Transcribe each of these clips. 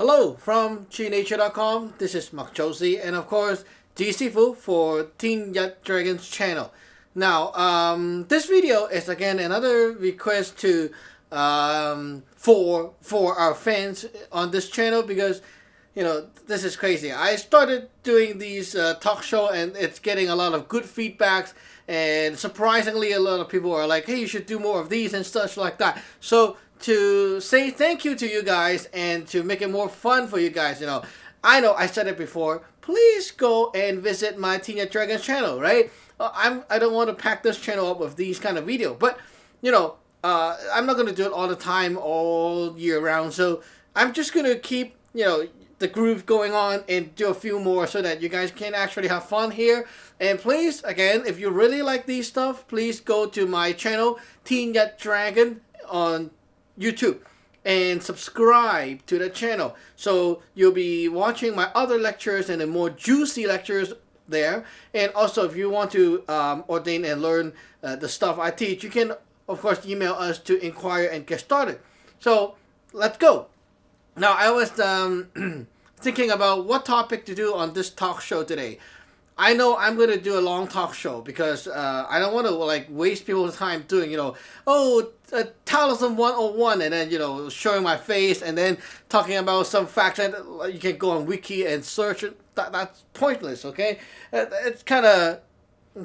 Hello from chinature.com. This is Mark Josie and of course GCFu for Teen Yat Dragon's channel. Now, this video is again another request to for our fans on this channel because this is crazy. I started doing these talk show and it's getting a lot of good feedbacks, and surprisingly a lot of people are like, hey, you should do more of these and such like that. So to say thank you to you guys and to make it more fun for you guys, I know I said it before, please go and visit my Teen Yat Dragon's channel, right? I don't want to pack this channel up with these kind of video, but I'm not going to do it all the time, all year round. So I'm just going to keep, the groove going on and do a few more so that you guys can actually have fun here. And please, again, if you really like these stuff, please go to my channel, Teen Yat Dragon on YouTube, and subscribe to the channel. So you'll be watching my other lectures and the more juicy lectures there. And also, if you want to ordain and learn the stuff I teach, you can, of course, email us to inquire and get started. So let's go. Now, I was thinking about what topic to do on this talk show today. I know I'm going to do a long talk show because I don't want to waste people's time doing, Taoism 101 and then, showing my face and then talking about some facts that you can go on Wiki and search it. That's pointless, okay? It's kind of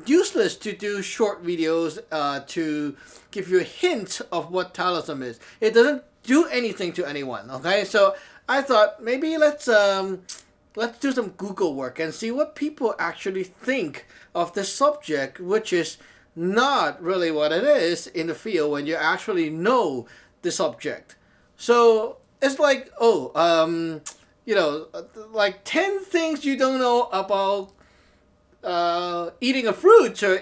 useless to do short videos to give you a hint of what Taoism is. It doesn't do anything to anyone, okay? So I thought maybe let's do some Google work and see what people actually think of this subject, which is not really what it is in the field when you actually know the subject. So it's like, 10 things you don't know about eating a fruit or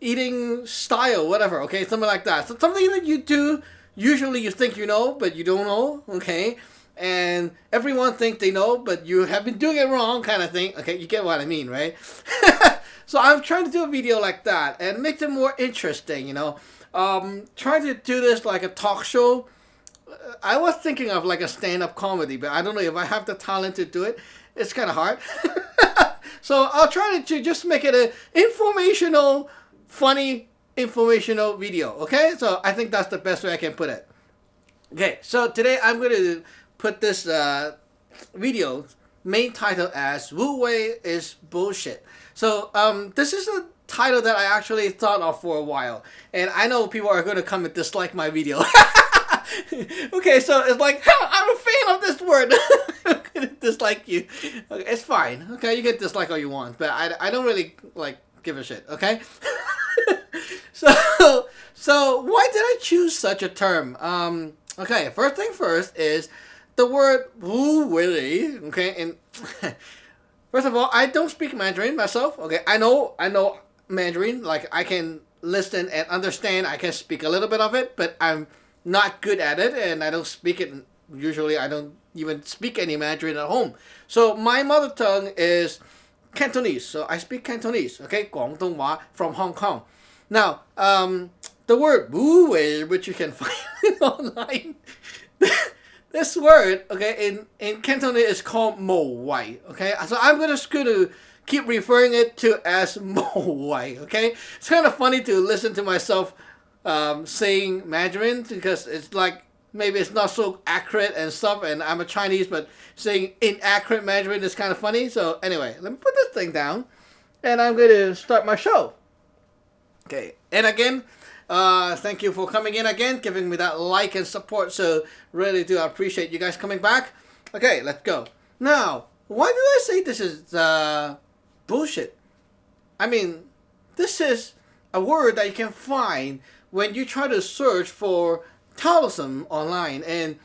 eating style, whatever, okay, something like that. So something that you do, usually you think you know, but you don't know, okay? And everyone thinks they know, but you have been doing it wrong, kind of thing. Okay, you get what I mean, right? So I'm trying to do a video like that and make it more interesting, trying to do this like a talk show. I was thinking of like a stand-up comedy, but I don't know if I have the talent to do it. It's kind of hard. So I'll try to just make it an informational, funny, informational video, okay? So I think that's the best way I can put it. Okay, so today I'm going to put this video main title as Wu Wei is bullshit. So this is a title that I actually thought of for a while, and I know people are going to come and dislike my video. Okay, so it's like, I'm a fan of this word. I'm going to dislike you. Okay, it's fine. Okay, you can dislike all you want, but I don't really give a shit, okay? So why did I choose such a term? Okay, first thing first is the word Wu Wei, okay, and first of all, I don't speak Mandarin myself, okay, I know Mandarin, I can listen and understand, I can speak a little bit of it, but I'm not good at it, and I don't speak it, usually I don't even speak any Mandarin at home. So my mother tongue is Cantonese, so I speak Cantonese, okay, 廣東話 from Hong Kong. Now, the word Wu Wei, which you can find online, this word, okay, in Cantonese is called Mo Wei, okay? So I'm just going to keep referring it to as Mo Wei, okay? It's kind of funny to listen to myself saying Mandarin because it's like, maybe it's not so accurate and stuff, and I'm a Chinese, but saying inaccurate Mandarin is kind of funny. So anyway, let me put this thing down, and I'm going to start my show. Okay, and again, thank you for coming in again, giving me that like and support. So really do appreciate you guys coming back. Okay, let's go. Now, why did I say this is bullshit? I mean, this is a word that you can find when you try to search for Taoism online, and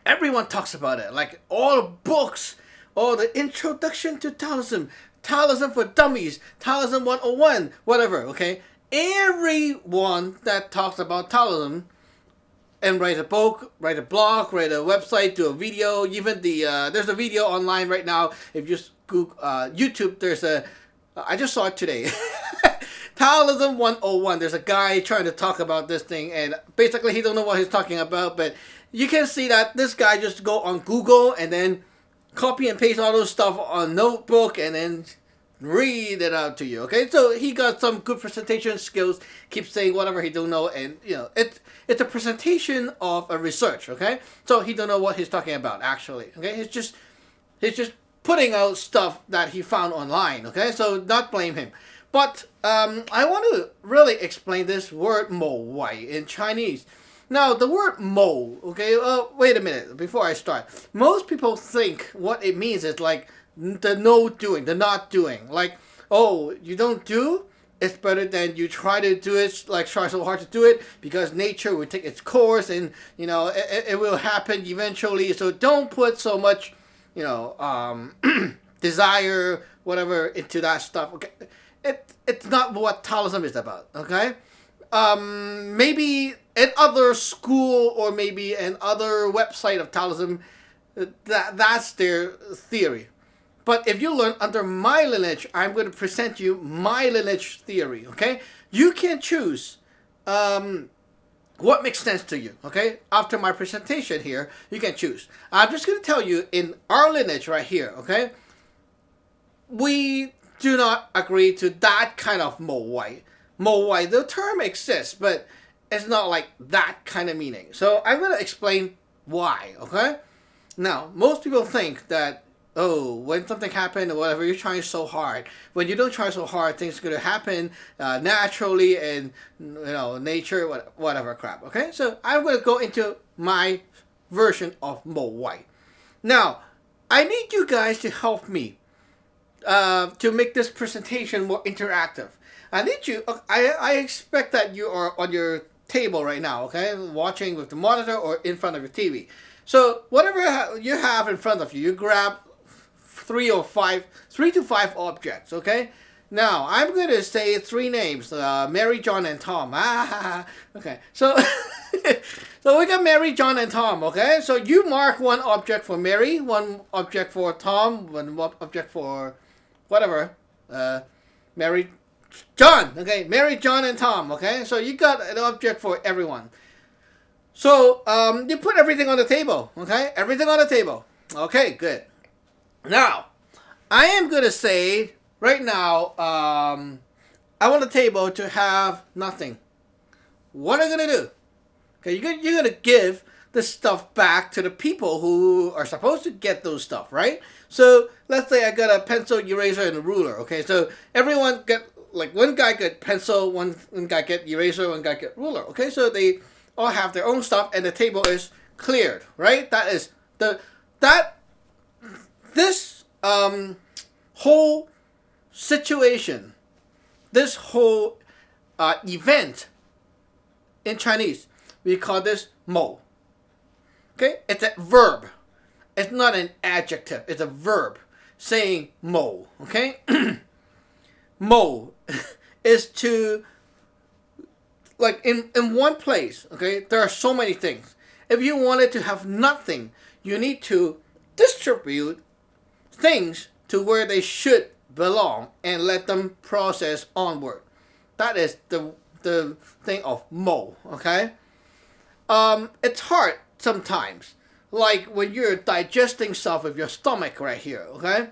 everyone talks about it. Like all the books, all the introduction to Taoism, Taoism for Dummies, Taoism 101, whatever, okay? Everyone that talks about Taoism and write a book, write a blog, write a website, do a video, even there's a video online right now. If you just Google YouTube, there's I just saw it today. Taoism 101. There's a guy trying to talk about this thing, and basically he don't know what he's talking about, but you can see that this guy just go on Google and then copy and paste all those stuff on notebook and then read it out to you. Okay, so he got some good presentation skills. Keep saying whatever he don't know, and it's a presentation of a research. Okay, so he don't know what he's talking about actually. Okay, he's just putting out stuff that he found online. Okay, so not blame him. But I want to really explain this word "mo wai" in Chinese. Now, the word "mo," okay, wait a minute, before I start. Most people think what it means is like the no doing, the not doing. Like, oh, you don't do? It's better than you try to do it, like try so hard to do it, because nature will take its course and, it will happen eventually. So don't put so much, desire, whatever, into that stuff, okay? It's not what Taoism is about, okay? Maybe in other school or maybe in other website of Taoism, that's their theory. But if you learn under my lineage, I'm going to present you my lineage theory, okay? You can choose what makes sense to you, okay? After my presentation here, you can choose. I'm just going to tell you in our lineage right here, okay? We do not agree to that kind of mo wai. Mo wai, the term exists, but it's not like that kind of meaning. So I'm going to explain why, okay? Now, most people think that, oh, when something happened or whatever, you're trying so hard. When you don't try so hard, things are going to happen naturally and, nature, whatever crap, okay? So I'm going to go into my version of mo wai. Now, I need you guys to help me to make this presentation more interactive. I need you, I expect that you are on your table right now, okay? Watching with the monitor or in front of your TV. So whatever you have in front of you, you grab 3 to 5 objects, okay? Now, I'm going to say 3 names, Mary, John, and Tom. Okay, so, so we got Mary, John, and Tom, okay? So you mark 1 object for Mary, 1 object for Tom, 1 object for whatever, Mary, John, okay? Mary, John, and Tom, okay? So you got an object for everyone. So you put everything on the table, okay? Everything on the table. Okay, good. Now, I am going to say right now, I want the table to have nothing. What am I going to do? Okay, you're going to give the stuff back to the people who are supposed to get those stuff, right? So let's say I got a pencil, eraser, and a ruler. Okay, so everyone get, like, 1 guy get pencil, one guy get eraser, 1 guy get ruler. Okay, so they all have their own stuff, and the table is cleared, right? That is this whole situation, this whole event in Chinese, we call this mo. Okay, it's a verb. It's not an adjective. It's a verb saying mo. Okay, mo is to, like, in one place. Okay, there are so many things. If you wanted to have nothing, you need to distribute things to where they should belong and let them process onward. That is the thing of mo. Okay, it's hard sometimes, like when you're digesting stuff with your stomach right here. Okay,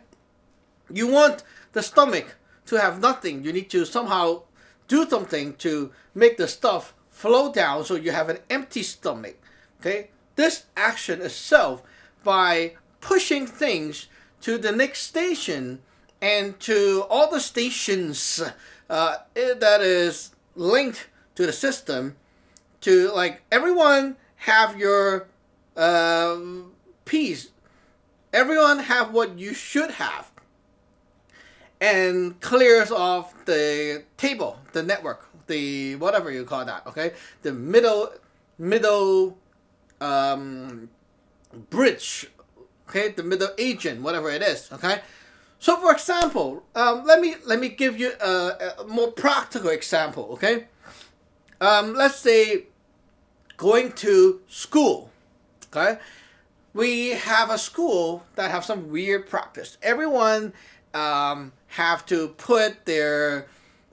you want the stomach to have nothing. You need to somehow do something to make the stuff flow down so you have an empty stomach. Okay, this action itself, by pushing things to the next station and to all the stations that is linked to the system, to, like, everyone have your piece, everyone have what you should have, and clears off the table, the network, the whatever you call that, okay, the middle bridge, okay, the middle agent, whatever it is, okay. So for example, let me give you a more practical example, okay. Let's say going to school, okay. We have a school that have some weird practice. Everyone have to put their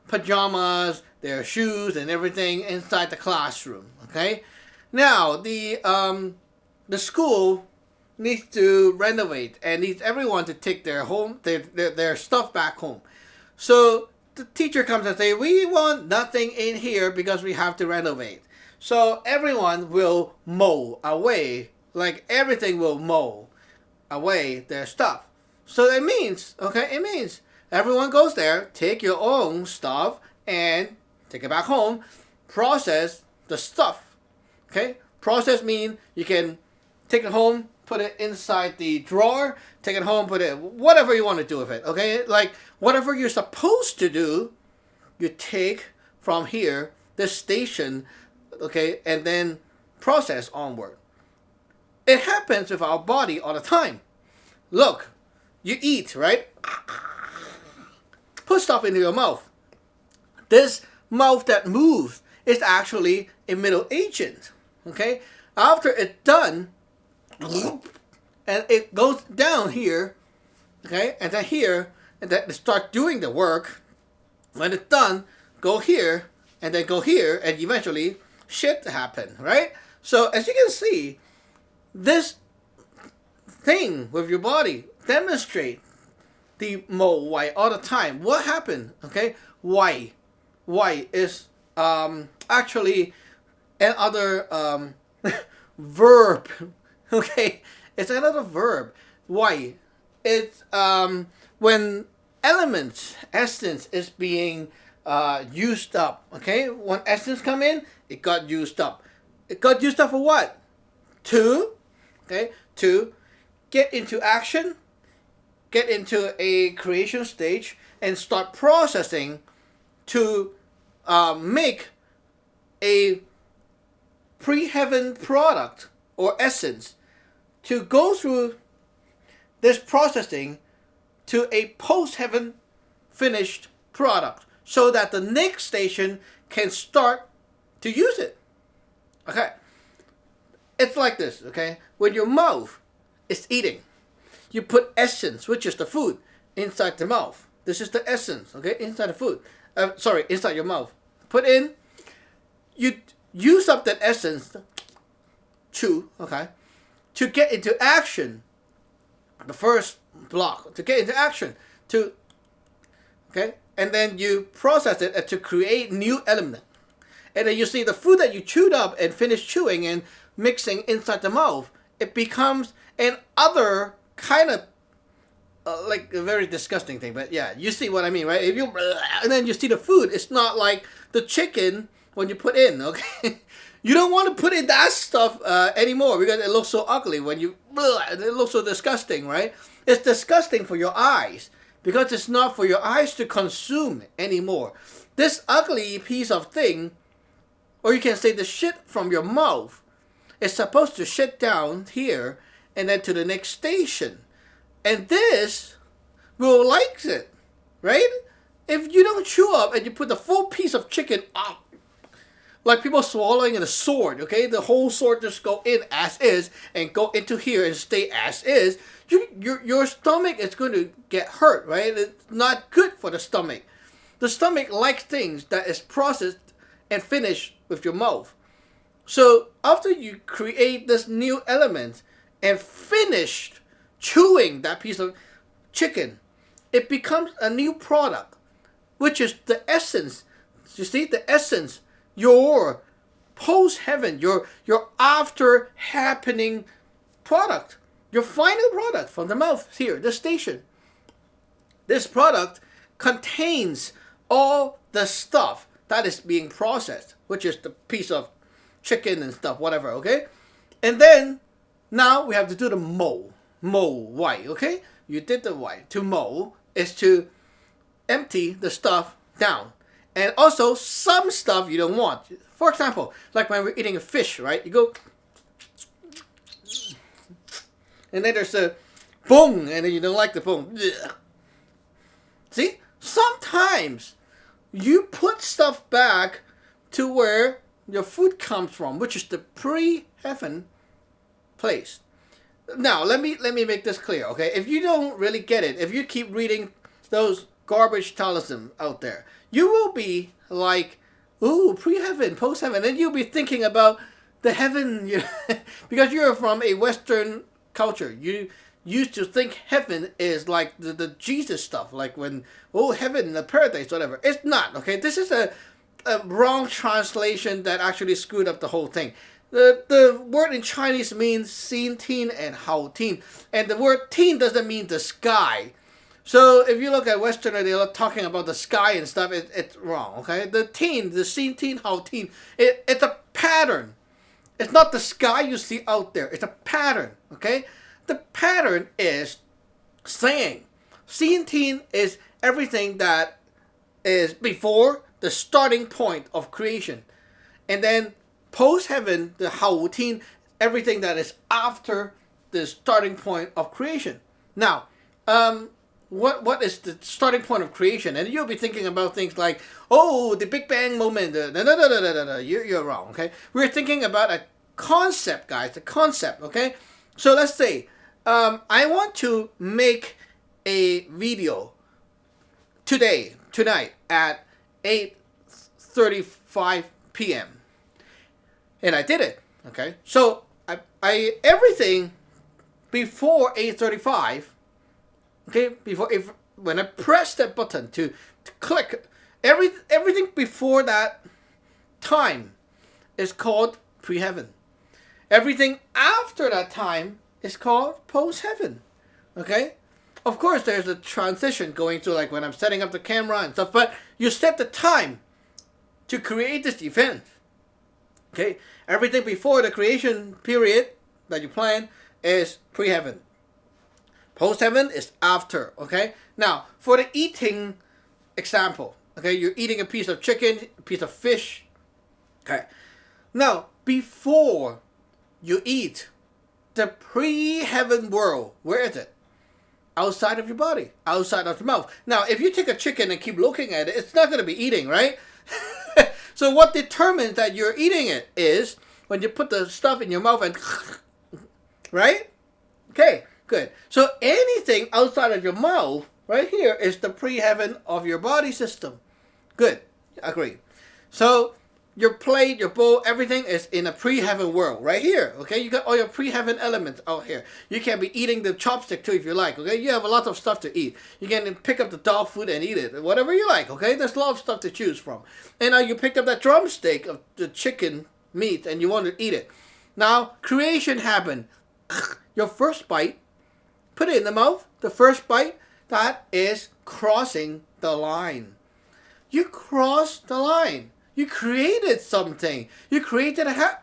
pajamas, their shoes, and everything inside the classroom, okay. Now, the the school needs to renovate and needs everyone to take their stuff back home. So the teacher comes and say, we want nothing in here because we have to renovate. So everyone will mow away, like everything will mow away their stuff. So it means everyone goes there, take your own stuff and take it back home, process the stuff. Okay? Process means you can take it home, put it inside the drawer, take it home, put it, whatever you want to do with it. Okay? Like whatever you're supposed to do, you take from here, this station, okay, and then process onward. It happens with our body all the time. Look, you eat, right? Put stuff into your mouth. This mouth that moves is actually a middle agent. Okay? After it's done, and it goes down here, okay, and then here, and then start doing the work. When it's done, go here, and then go here, and eventually shit happen, right? So as you can see, this thing with your body demonstrate the Mo Wei all the time. What happened? Okay, Wei is actually another verb. Okay, it's another verb. Wei. It's when elements, essence is being used up. Okay, when essence come in, it got used up. It got used up for what? To get into action, get into a creation stage, and start processing to make a pre-heaven product or essence, to go through this processing to a post-heaven finished product, so that the next station can start to use it. Okay, it's like this. Okay, when your mouth is eating, you put essence, which is the food, inside the mouth. This is the essence. Okay, inside the food. Inside your mouth. Put in. You use up that essence. Chew. Okay, to get into action. The first block to get into action and then you process it to create new element. And then you see the food that you chewed up and finished chewing and mixing inside the mouth, it becomes an other kind of like a very disgusting thing. But yeah, you see what I mean, right? If you and then you see the food, it's not like the chicken when you put in. Okay, you don't want to put in that stuff anymore because it looks so ugly when you. It looks so disgusting, right? It's disgusting for your eyes because it's not for your eyes to consume anymore. This ugly piece of thing, or you can say the shit from your mouth, is supposed to shit down here and then to the next station. And this will like it, right? If you don't chew up and you put the full piece of chicken up, like people swallowing in a sword, okay? The whole sword just go in as is and go into here and stay as is. Your stomach is going to get hurt, right? It's not good for the stomach. The stomach likes things that is processed and finished with your mouth. So after you create this new element and finished chewing that piece of chicken, it becomes a new product, which is the essence. You see, the essence, your post-heaven, your after happening product, your final product from the mouth here, this station. This product contains all the stuff that is being processed, which is the piece of chicken and stuff, whatever, okay? And then, now we have to do the Mo Wei, okay? You did the Wei. To Mo is to empty the stuff down. And also, some stuff you don't want. For example, like when we're eating a fish, right? You go, and then there's a boom, and then you don't like the boom. See? Sometimes you put stuff back to where your food comes from, which is the pre-heaven place. Now, let me make this clear, okay? If you don't really get it, if you keep reading those garbage Taoism out there, you will be like, ooh, pre-heaven, post-heaven, and you'll be thinking about the heaven, because you're from a Western culture, you used to think heaven is like the Jesus stuff, like when, oh, heaven, the paradise, whatever. It's not, okay? This is a wrong translation that actually screwed up the whole thing. The word in Chinese means xin tin and hao tin, and the word tin doesn't mean the sky. So if you look at Westerner, they're talking about the sky and stuff. It's wrong, okay? The tin, the xin tin, hao tin, it's a pattern. It's not the sky you see out there. It's a pattern, okay? The pattern is saying. Xin tin is everything that is before the starting point of creation. And then post heaven, the hao tin, everything that is after the starting point of creation. Now, what is the starting point of creation? And you'll be thinking about things like, oh, the Big Bang moment. No. You're wrong, okay? We're thinking about a concept, guys, a concept, okay? So let's say I want to make a video tonight at 8:35 p.m. And I did it, okay? So I everything before 8:35, okay, when I press that button to click, everything before that time is called pre-heaven. Everything after that time is called post-heaven, okay? Of course, there's a transition going through, like when I'm setting up the camera and stuff, but you set the time to create this event, okay? Everything before the creation period that you plan is pre-heaven. Post-heaven is after, okay? Now, for the eating example, okay, you're eating a piece of chicken, a piece of fish, okay? Now, before you eat, the pre-heaven world, where is it? Outside of your body, outside of your mouth. Now, if you take a chicken and keep looking at it, it's not going to be eating, right? So what determines that you're eating it is when you put the stuff in your mouth and, right? Okay, good. So anything outside of your mouth, right here, is the pre-heaven of your body system. Good, agree. So your plate, your bowl, everything is in a pre-heaven world right here, okay? You got all your pre-heaven elements out here. You can be eating the chopstick too if you like, okay? You have a lot of stuff to eat. You can pick up the dog food and eat it, whatever you like, okay? There's a lot of stuff to choose from. And now you picked up that drumstick of the chicken meat and you want to eat it. Now, creation happened. Your first bite, put it in the mouth. The first bite, that is crossing the line. You crossed the line. You created something. You created a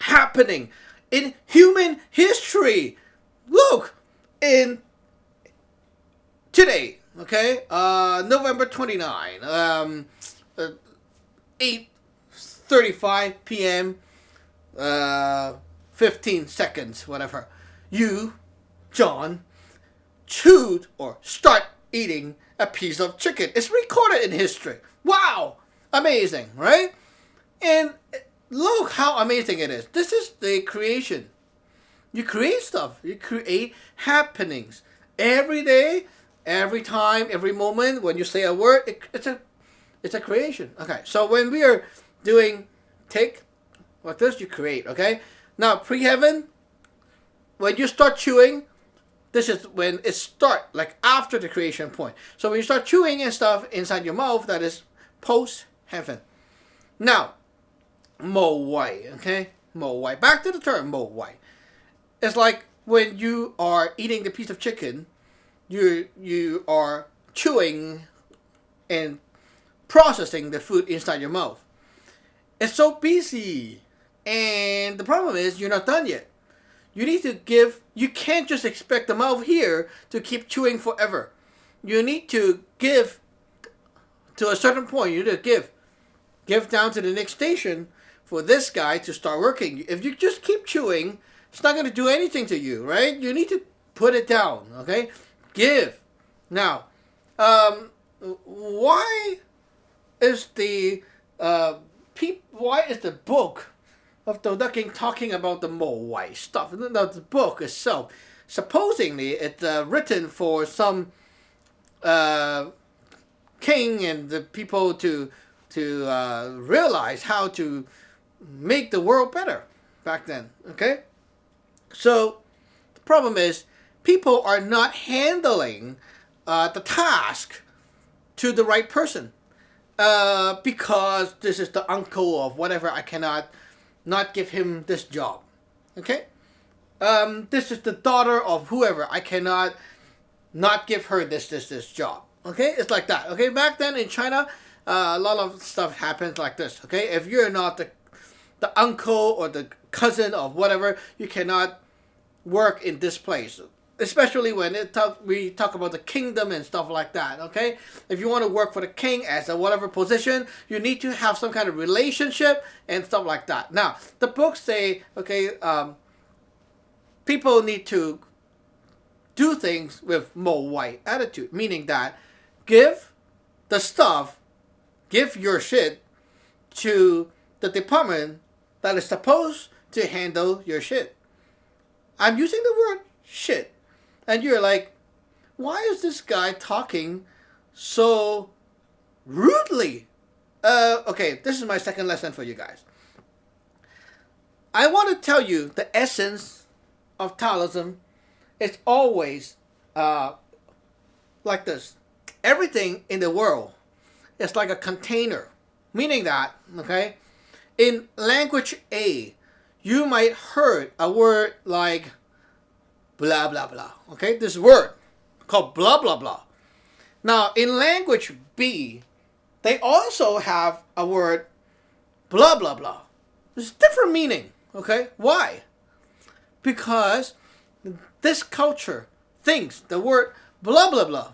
happening in human history. Look, in today, okay, November 29, 8:35 p.m., 15 seconds, whatever. You, John, chewed or start eating a piece of chicken. It's recorded in history. Wow! Amazing, right? And look how amazing it is. This is the creation. You create stuff. You create happenings. Every day, every time, every moment, when you say a word, it's a creation. Okay, so when we are doing take like this, you create, okay? Now, pre-heaven, when you start chewing, this is when it starts, like after the creation point. So when you start chewing and stuff inside your mouth, that is post-heaven. Now, Mo Wei, okay? Mo Wei. Back to the term Mo Wei. It's like when you are eating the piece of chicken, you are chewing and processing the food inside your mouth. It's so busy. And the problem is you're not done yet. You need to give, you can't just expect the mouth here to keep chewing forever. You need to give to a certain point. You need to give down to the next station for this guy to start working. If you just keep chewing, it's not going to do anything to you, right? You need to put it down, okay? Give. Now, why is the book of Tao Te Ching talking about the Mo Wei stuff? Now, the book itself, supposedly it's written for some king and the people to realize how to make the world better. back then. Okay, so the problem is people are not handling the task to the right person because this is the uncle of whatever. I cannot not give him this job. Okay, this is the daughter of whoever. I cannot not give her this job. Okay, it's like that. Okay, back then in China, a lot of stuff happens like this. Okay, if you're not the uncle or the cousin of whatever, you cannot work in this place. Especially when we talk about the kingdom and stuff like that. Okay, if you want to work for the king as a whatever position, you need to have some kind of relationship and stuff like that. Now, the books say, okay, people need to do things with Wu Wei attitude, meaning that give the stuff, give your shit to the department that is supposed to handle your shit. I'm using the word shit. And you're like, why is this guy talking so rudely? Okay, this is my second lesson for you guys. I want to tell you the essence of Taoism is always like this. Everything in the world is like a container. Meaning that, okay, in language A, you might heard a word like blah, blah, blah. Okay, this word called blah, blah, blah. Now, in language B, they also have a word blah, blah, blah. There's different meaning. Okay, why? Because this culture thinks the word blah, blah, blah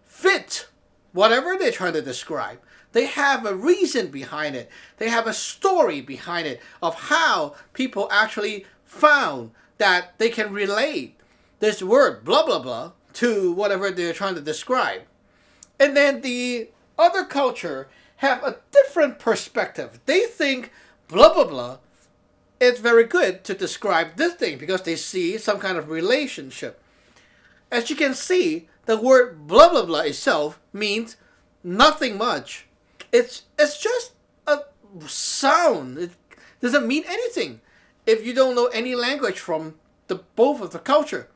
fit whatever they're trying to describe. They have a reason behind it. They have a story behind it of how people actually found that they can relate this word blah, blah, blah to whatever they're trying to describe. And then the other culture have a different perspective. They think blah, blah, blah is very good to describe this thing because they see some kind of relationship. As you can see, the word blah, blah, blah itself means nothing much. It's just a sound. It doesn't mean anything if you don't know any language from both of the culture.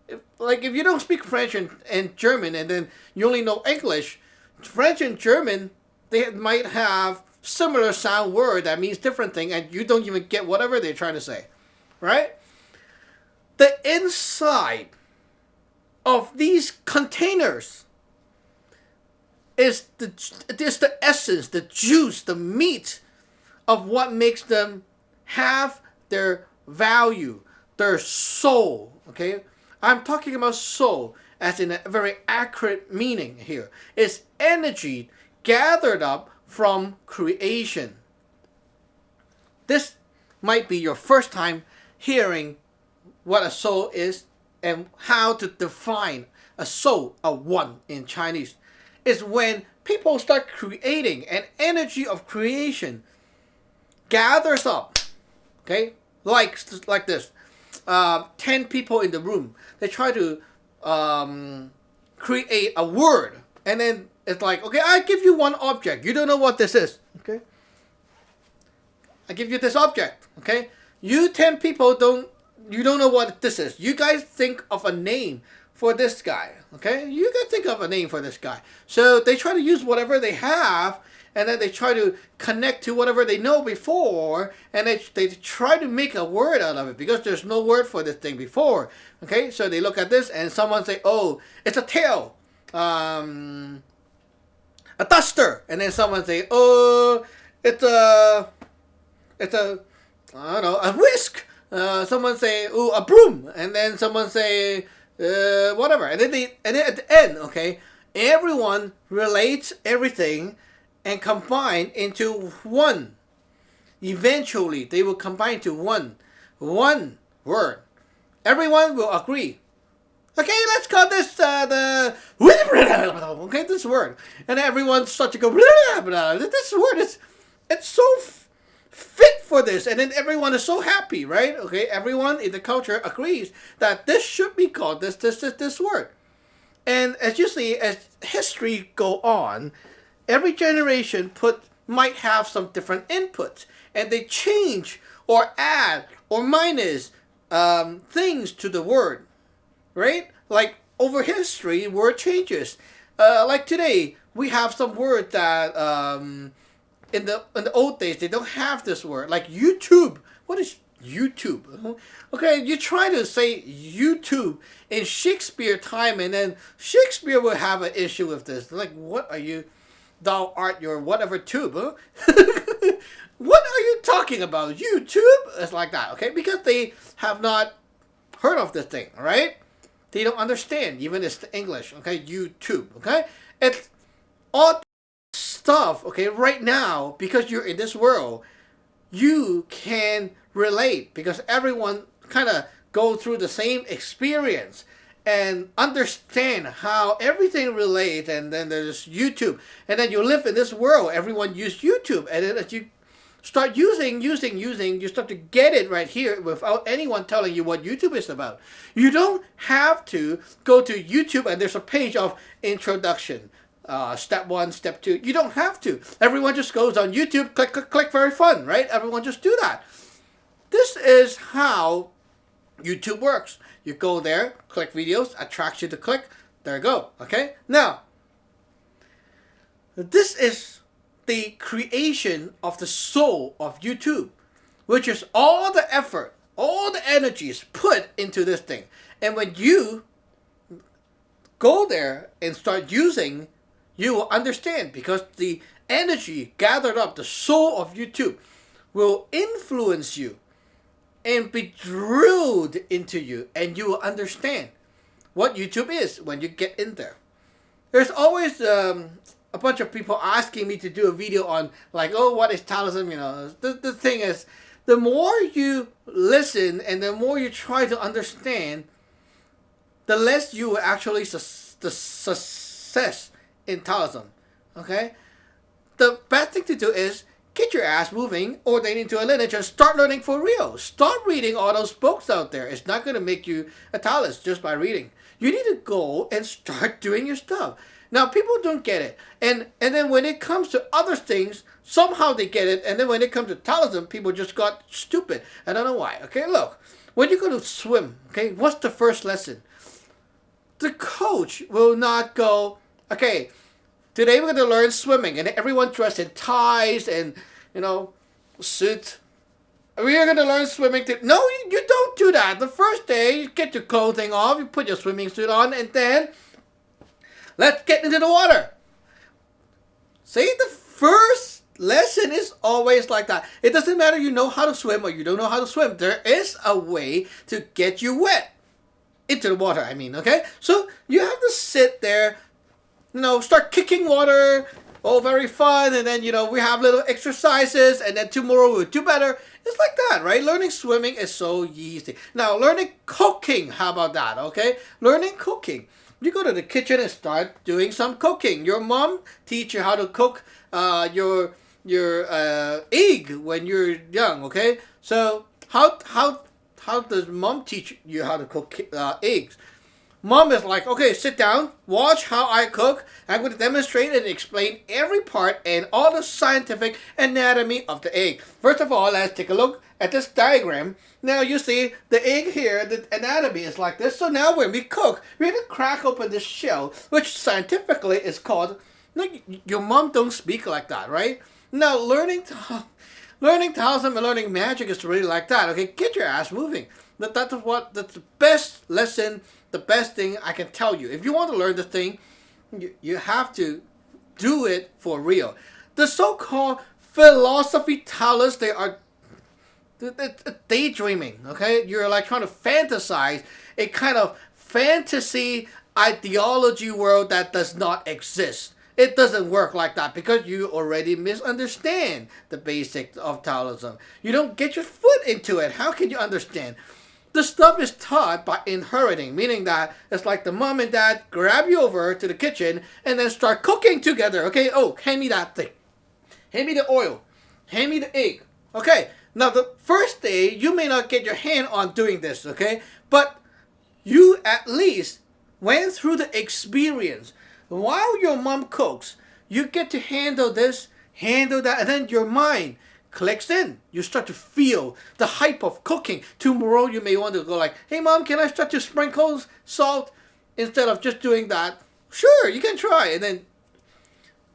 If you don't speak French and German and then you only know English, French and German, they might have similar sound word that means different thing and you don't even get whatever they're trying to say. Right? The inside of these containers is the essence, the juice, the meat of what makes them have their value, their soul. Okay, I'm talking about soul as in a very accurate meaning here. It's energy gathered up from creation. This might be your first time hearing what a soul is and how to define a soul, a one in Chinese. Is when people start creating, an energy of creation gathers up, okay, like this. 10 people in the room, they try to create a word, and then it's like, okay, I give you one object, you don't know what this is, okay, I give you this object, okay, you 10 people you don't know what this is. You guys think of a name for this guy, okay? You can think of a name for this guy. So they try to use whatever they have, and then they try to connect to whatever they know before, and they try to make a word out of it because there's no word for this thing before, okay? So they look at this, and someone say, oh, it's a tail, a duster, and then someone say, oh, it's a I don't know, a whisk. Someone say, oh, a broom, and then someone say, whatever, and then at the end, okay, everyone relates everything and combine into one. Eventually, they will combine to one word. Everyone will agree. Okay, let's call this okay, this word, and everyone starts to go this word it's so fit for this, and then everyone is so happy, right? Okay, everyone in the culture agrees that this should be called this word. And as you see, as history go on, every generation might have some different inputs, and they change or add or minus things to the word, right? Like over history, word changes. Like today, we have some word that in the old days they don't have this word. Like YouTube. What is YouTube? Okay, you try to say YouTube in Shakespeare time, and then Shakespeare will have an issue with this. Like, what are you? Thou art your whatever tube, huh? What are you talking about? YouTube? It's like that, okay? Because they have not heard of this thing, right? They don't understand, even it's the English, okay? YouTube, okay? It's all stuff, okay? Right now, because you're in this world, you can relate because everyone kind of go through the same experience and understand how everything relates. And then there's YouTube, and then you live in this world, everyone use YouTube, and then as you start using, you start to get it right here without anyone telling you what YouTube is about. You don't have to go to YouTube and there's a page of introduction, step 1, step 2. You don't have to. Everyone just goes on YouTube, click, click, click, very fun, right? Everyone just do that. This is how YouTube works. You go there, click videos, attracts you to click, there you go, okay? Now, this is the creation of the soul of YouTube, which is all the effort, all the energies put into this thing. And when you go there and start using, you will understand, because the energy gathered up, the soul of YouTube, will influence you and be drilled into you, and you will understand what YouTube is when you get in there. There's always a bunch of people asking me to do a video on, like, oh, what is Taoism? You know, the thing is, the more you listen and the more you try to understand, the less you will actually the success in Taoism. Okay? The best thing to do is get your ass moving, ordained into a lineage, and start learning for real. Start reading all those books out there. It's not going to make you a Taoist just by reading. You need to go and start doing your stuff. Now, people don't get it. And then when it comes to other things, somehow they get it. And then when it comes to Taoism, people just got stupid. I don't know why. Okay, look. When you go to swim, okay, what's the first lesson? The coach will not go, okay, today we're going to learn swimming. And everyone dressed in ties and, suits. We are going to learn swimming. No, you don't do that. The first day, you get your clothing off, you put your swimming suit on, and then let's get into the water. See, the first lesson is always like that. It doesn't matter you know how to swim or you don't know how to swim. There is a way to get you wet. Into the water, I mean, okay? So you have to sit there, start kicking water. Oh, very fun. And then, we have little exercises. And then tomorrow we'll do better. It's like that, right? Learning swimming is so easy. Now, learning cooking, how about that, okay? Learning cooking. You go to the kitchen and start doing some cooking. Your mom teach you how to cook your egg when you're young, okay? So how does mom teach you how to cook eggs? Mom is like, okay, sit down, watch how I cook. I'm going to demonstrate and explain every part and all the scientific anatomy of the egg. First of all, let's take a look at this diagram. Now you see the egg here, the anatomy is like this. So now when we cook, we're going to crack open this shell, which scientifically is called, your mom don't speak like that, right? Now learning Taoism and learning magic is really like that, okay? Get your ass moving. That's the best lesson, the best thing I can tell you. If you want to learn the thing, you have to do it for real. The so-called philosophy Taoists, they are daydreaming, okay? You're like trying to fantasize a kind of fantasy ideology world that does not exist. It doesn't work like that because you already misunderstand the basics of Taoism. You don't get your foot into it. How can you understand? The stuff is taught by inheriting, meaning that it's like the mom and dad grab you over to the kitchen and then start cooking together, okay? Oh, hand me that thing. Hand me the oil. Hand me the egg. Okay, now the first day, you may not get your hand on doing this, okay? But you at least went through the experience. While your mom cooks, you get to handle this, handle that, and then your mind clicks in. You start to feel the hype of cooking. Tomorrow you may want to go like, hey mom, can I start to sprinkle salt instead of just doing that? Sure, you can try. And then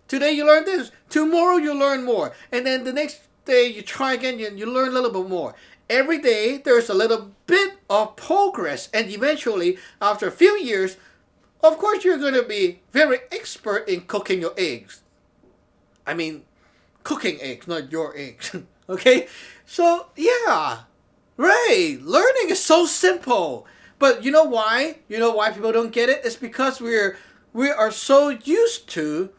today you learn this. Tomorrow you learn more. And then the next day you try again, you learn a little bit more. Every day there's a little bit of progress. And eventually, after a few years, of course you're going to be very expert in cooking your eggs. I mean, cooking eggs, not your eggs. Okay? So, yeah. Right. Learning is so simple. But you know why? You know why people don't get it? It's because we are so used to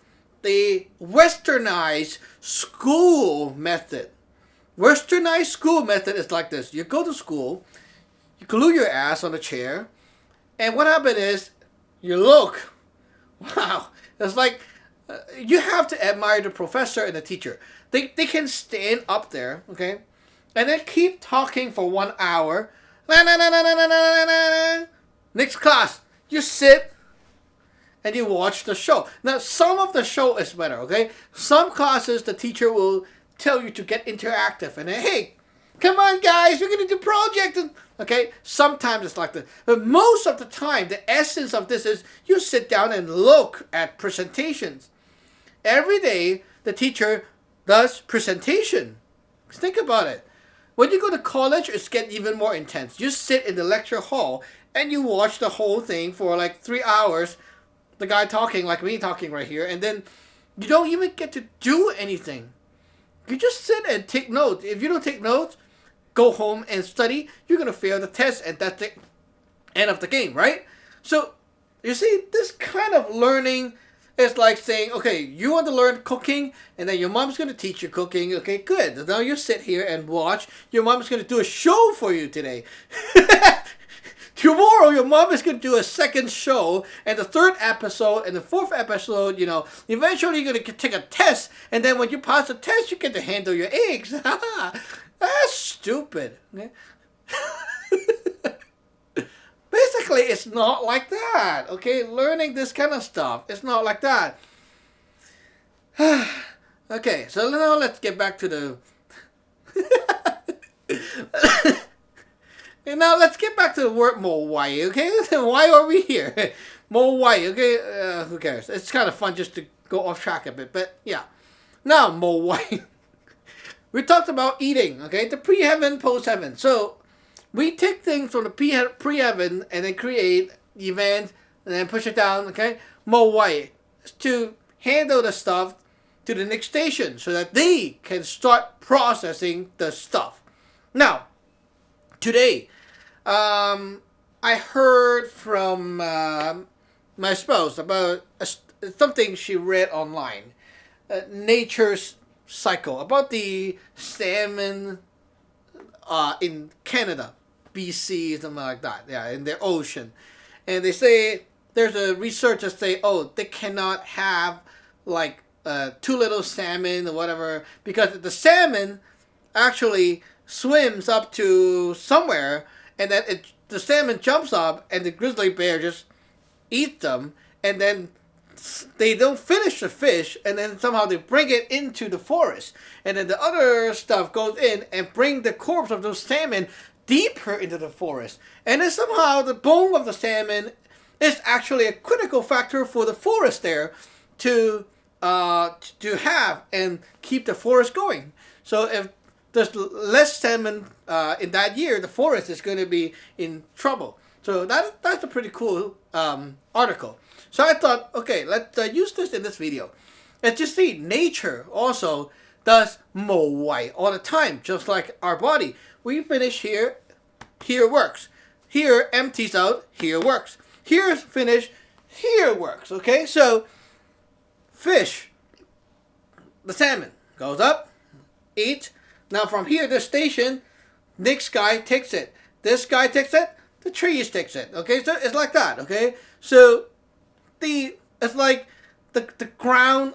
the westernized school method. Westernized school method is like this. You go to school, you glue your ass on a chair, and what happens is, you look. Wow. It's like, you have to admire the professor and the teacher. They can stand up there, okay, and then keep talking for 1 hour. Next class, you sit and you watch the show. Now, some of the show is better, okay? Some classes, the teacher will tell you to get interactive and then, hey, come on guys, we're going to do project. Okay, sometimes it's like that. But most of the time, the essence of this is you sit down and look at presentations. Every day, the teacher does presentation. Think about it. When you go to college, it's getting even more intense. You sit in the lecture hall and you watch the whole thing for like 3 hours. The guy talking like me talking right here. And then you don't even get to do anything. You just sit and take notes. If you don't take notes, go home and study, you're going to fail the test, and that's the end of the game, right? So, you see, this kind of learning is like saying, okay, you want to learn cooking, and then your mom's going to teach you cooking. Okay, good. Now you sit here and watch. Your mom's going to do a show for you today. Tomorrow, your mom is going to do a second show, and the third episode, and the fourth episode, you know, eventually you're going to take a test, and then when you pass the test, you get to handle your eggs. That's stupid. Okay? Basically, it's not like that. Okay, learning this kind of stuff, it's not like that. Okay, so now let's get back to the... And now let's get back to the word Mo Wei, okay? Why are we here? Mo Wei, okay? Who cares? It's kind of fun just to go off track a bit, but yeah. Now, Mo Wei. We talked about eating, okay? The pre-heaven, post-heaven. So, we take things from the pre-heaven and then create the event and then push it down, okay? Mo Wei. To handle the stuff to the next station so that they can start processing the stuff. Now, today, I heard from my spouse about something she read online. Nature's cycle. About the salmon in Canada, BC, something like that. Yeah, in the ocean. And they say, there's a research that say, oh, they cannot have like too little salmon or whatever, because the salmon actually swims up to somewhere, and then the salmon jumps up, and the grizzly bear just eats them, and then they don't finish the fish, and then somehow they bring it into the forest, and then the other stuff goes in and bring the corpse of those salmon deeper into the forest, and then somehow the bone of the salmon is actually a critical factor for the forest there to have and keep the forest going. So if there's less salmon in that year, the forest is going to be in trouble. So that's a pretty cool article. So I thought, okay, let's use this in this video. And you see, nature also does Mo Wei all the time, just like our body. We finish here, here works. Here empties out, here works. Here's finished, here works, okay? So, fish, the salmon, goes up, eats. Now from here, this station, next guy takes it. This guy takes it, the trees takes it, okay? So it's like that, okay? So, it's like the ground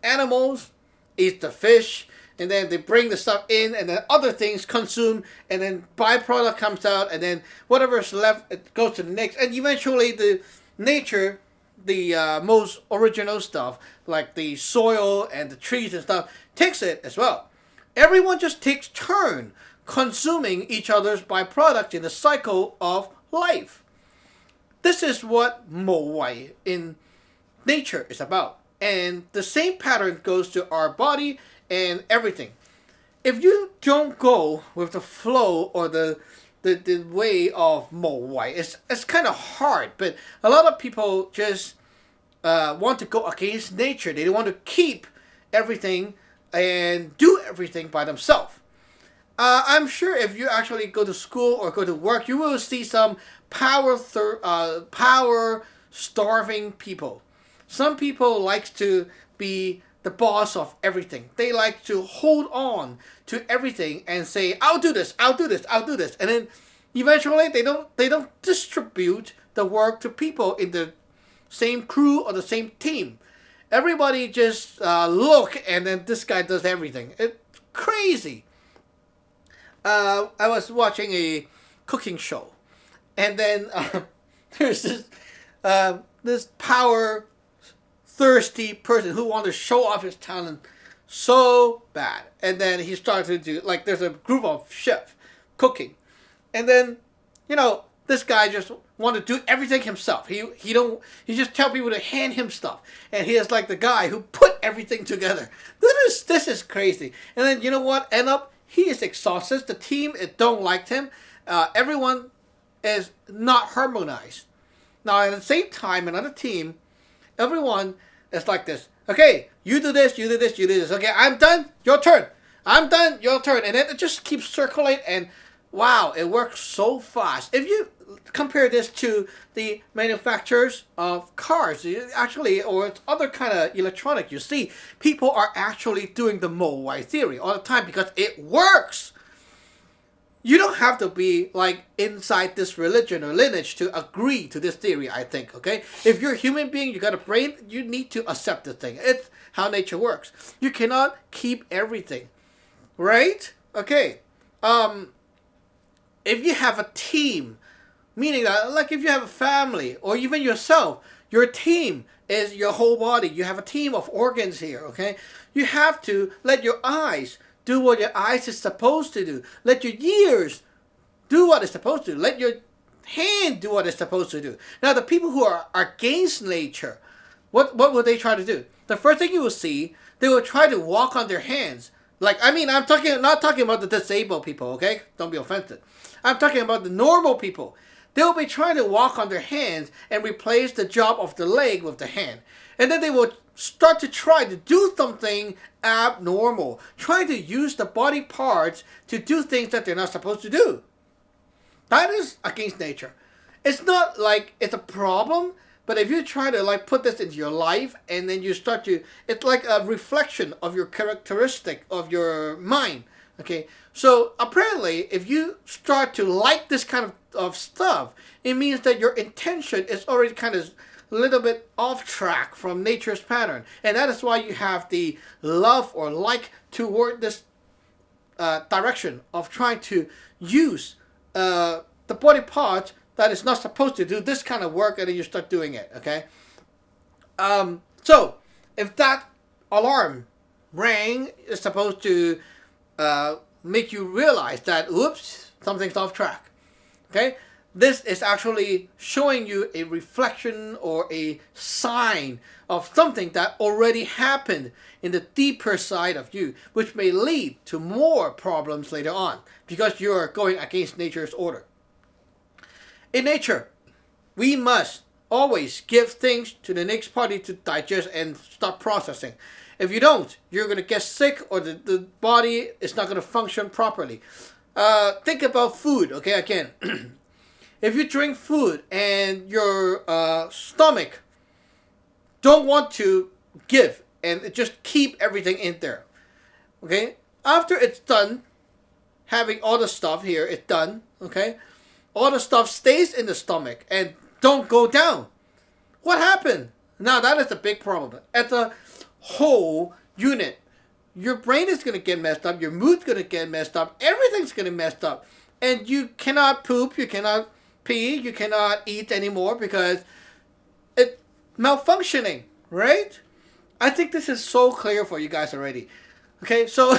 animals eat the fish, and then they bring the stuff in, and then other things consume, and then byproduct comes out, and then whatever's left, it goes to the next, and eventually the nature, the most original stuff, like the soil and the trees and stuff, takes it as well. Everyone just takes turn consuming each other's byproducts in the cycle of life. This is what Wu Wei in nature is about. And the same pattern goes to our body and everything. If you don't go with the flow or the way of Wu Wei, it's kind of hard. But a lot of people just want to go against nature. They want to keep everything and do everything by themselves. I'm sure if you actually go to school or go to work, you will see some power starving people. Some people like to be the boss of everything. They like to hold on to everything and say, "I'll do this, I'll do this, I'll do this," and then eventually they don't distribute the work to people in the same crew or the same team. Everybody just look, and then this guy does everything. It's crazy. I was watching a cooking show, and then there's this power thirsty person who wanted to show off his talent so bad, and then he started to do, like, there's a group of chefs cooking, and then this guy just wanted to do everything himself. He just tell people to hand him stuff, and he is like the guy who put everything together. This is crazy. And then you know what? End up he is exhausted. The team don't like him. Everyone is not harmonized. Now at the same time, another team, everyone is like this. Okay, you do this, you do this, you do this. Okay, I'm done. Your turn. I'm done. Your turn. And then it just keeps circulating, and wow, it works so fast. If you compare this to the manufacturers of cars, actually, or other kind of electronic, you see people are actually doing the Wu Wei theory all the time because it works. You don't have to be like inside this religion or lineage to agree to this theory, I think, okay? If you're a human being, you got a brain, you need to accept the thing. It's how nature works. You cannot keep everything, right? Okay. If you have a team, meaning that, like, if you have a family or even yourself, your team is your whole body. You have a team of organs here, okay? You have to let your eyes do what your eyes is supposed to do. Let your ears do what it's supposed to do. Let your hand do what it's supposed to do. Now, the people who are against nature, what will they try to do? The first thing you will see, they will try to walk on their hands. Like, I mean, I'm not talking about the disabled people, okay? Don't be offended. I'm talking about the normal people. They'll be trying to walk on their hands and replace the job of the leg with the hand. And then they will start to try to do something abnormal. Try to use the body parts to do things that they're not supposed to do. That is against nature. It's not like it's a problem, but if you try to like put this into your life and then you start to, it's like a reflection of your characteristic of your mind. Okay, so apparently if you start to like this kind of stuff, it means that your intention is already kind of a little bit off track from nature's pattern. And that is why you have the love or like toward this direction of trying to use the body part that is not supposed to do this kind of work, and then you start doing it, okay? So if that alarm rang, it's supposed to make you realize that, oops, something's off track. Okay? This is actually showing you a reflection or a sign of something that already happened in the deeper side of you, which may lead to more problems later on because you're going against nature's order. In nature, we must always give things to the next party to digest and start processing. If you don't, you're going to get sick, or the body is not going to function properly. Think about food, okay, again. If you drink food and your stomach don't want to give and just keep everything in there, okay? After it's done, having all the stuff here, it's done, okay? All the stuff stays in the stomach and don't go down. What happened? Now that is a big problem. As a whole unit, your brain is going to get messed up, your mood's going to get messed up, everything's going to messed up, and you cannot poop, you cannot pee, you cannot eat anymore because it's malfunctioning, right? I think this is so clear for you guys already. Okay, so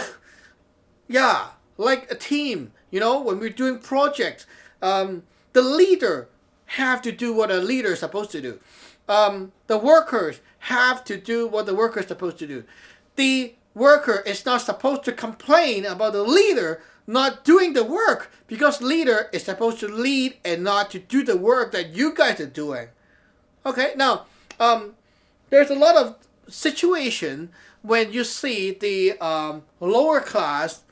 Yeah, like a team. When we're doing projects, the leader have to do what a leader is supposed to do. The workers have to do what the worker is supposed to do. The worker is not supposed to complain about the leader not doing the work, because leader is supposed to lead and not to do the work that you guys are doing. Okay, now, there's a lot of situation when you see the lower class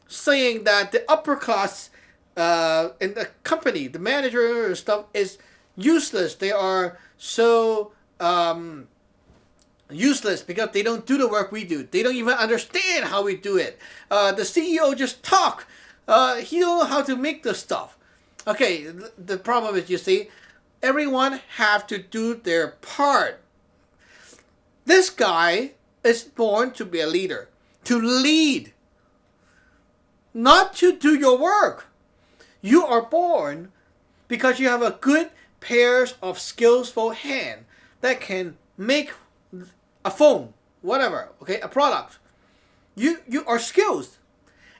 saying that the upper class in the company, the manager and stuff, is useless. They are so useless because they don't do the work we do. They don't even understand how we do it. The CEO just talk. He don't know how to make the stuff. Okay, the problem is, you see, everyone have to do their part. This guy is born to be a leader, to lead, not to do your work. You are born because you have a good pairs of skillful hand that can make a phone, whatever, okay, a product. You are skilled.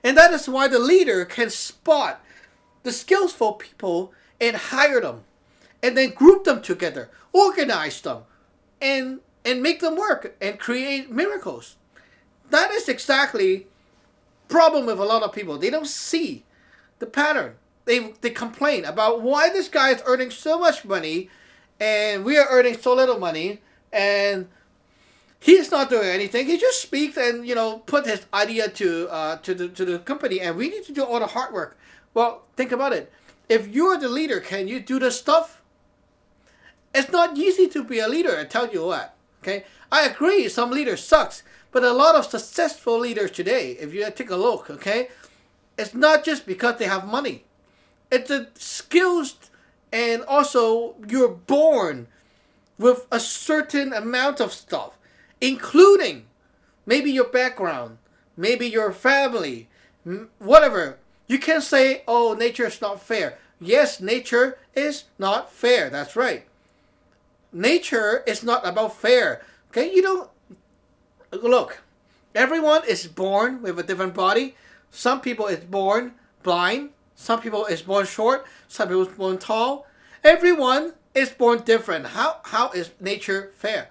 And that is why the leader can spot the skillful people and hire them. And then group them together, organize them, and make them work and create miracles. That is exactly problem with a lot of people. They don't see the pattern. They complain about why this guy is earning so much money and we are earning so little money, and he's not doing anything. He just speaks and put his idea to the company, and we need to do all the hard work. Well, think about it. If you're the leader, can you do the stuff? It's not easy to be a leader, I tell you what. Okay, I agree, some leaders sucks, but a lot of successful leaders today, if you take a look, okay, it's not just because they have money. It's the skills, and also you're born with a certain amount of stuff, including maybe your background, maybe your family, whatever. You can't say, oh, nature is not fair. Yes, nature is not fair. That's right. Nature is not about fair. Okay, you don't look. Everyone is born with a different body. Some people is born blind. Some people is born short. Some people is born tall. Everyone is born different. How is nature fair?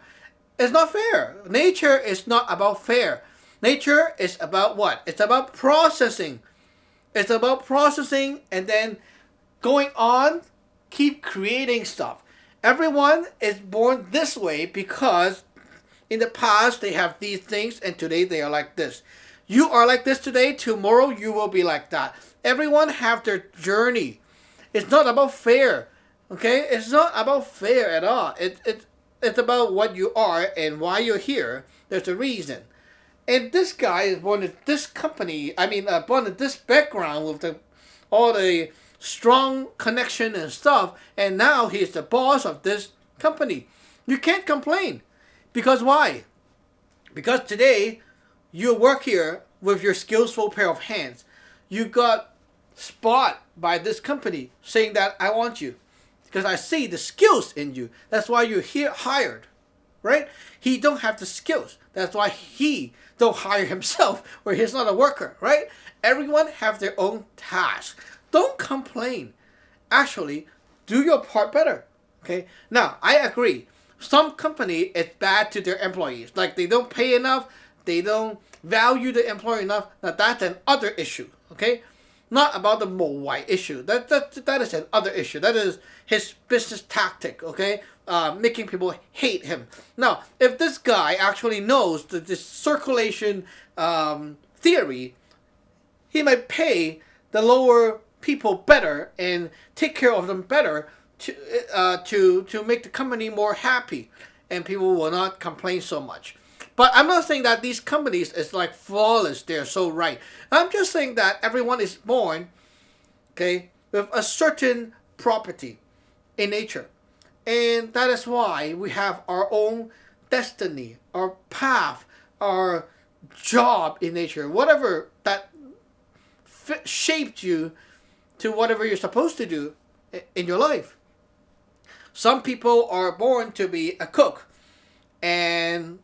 It's not fair. Nature is not about fair. Nature is about what? It's about processing. It's about processing and then going on, keep creating stuff. Everyone is born this way because in the past they have these things and today they are like this. You are like this today, tomorrow you will be like that. Everyone have their journey. It's not about fair. Okay? It's not about fair at all. It's about what you are and why you're here. There's a reason. And this guy is born in this company, born in this background with all the strong connection and stuff, and now he's the boss of this company. You can't complain. Because why? Because today, you work here with your skillful pair of hands. You got spot by this company saying that I want you. Because I see the skills in you. That's why you're here hired. Right? He don't have the skills. That's why he don't hire himself, or he's not a worker. Right? Everyone have their own task. Don't complain. Actually, do your part better. Okay? Now, I agree. Some company is bad to their employees. Like they don't pay enough. They don't value the employee enough. Now, that's an other issue. Okay? Not about the Wu Wei issue. That is an other issue. That is his business tactic. Okay? Making people hate him. Now, if this guy actually knows this circulation theory, he might pay the lower people better and take care of them better to make the company more happy, and people will not complain so much. But I'm not saying that these companies is like flawless. They're so right. I'm just saying that everyone is born, okay, with a certain property in nature, and that is why we have our own destiny, our path, our job in nature, whatever that shaped you to whatever you're supposed to do in your life. Some people are born to be a cook, and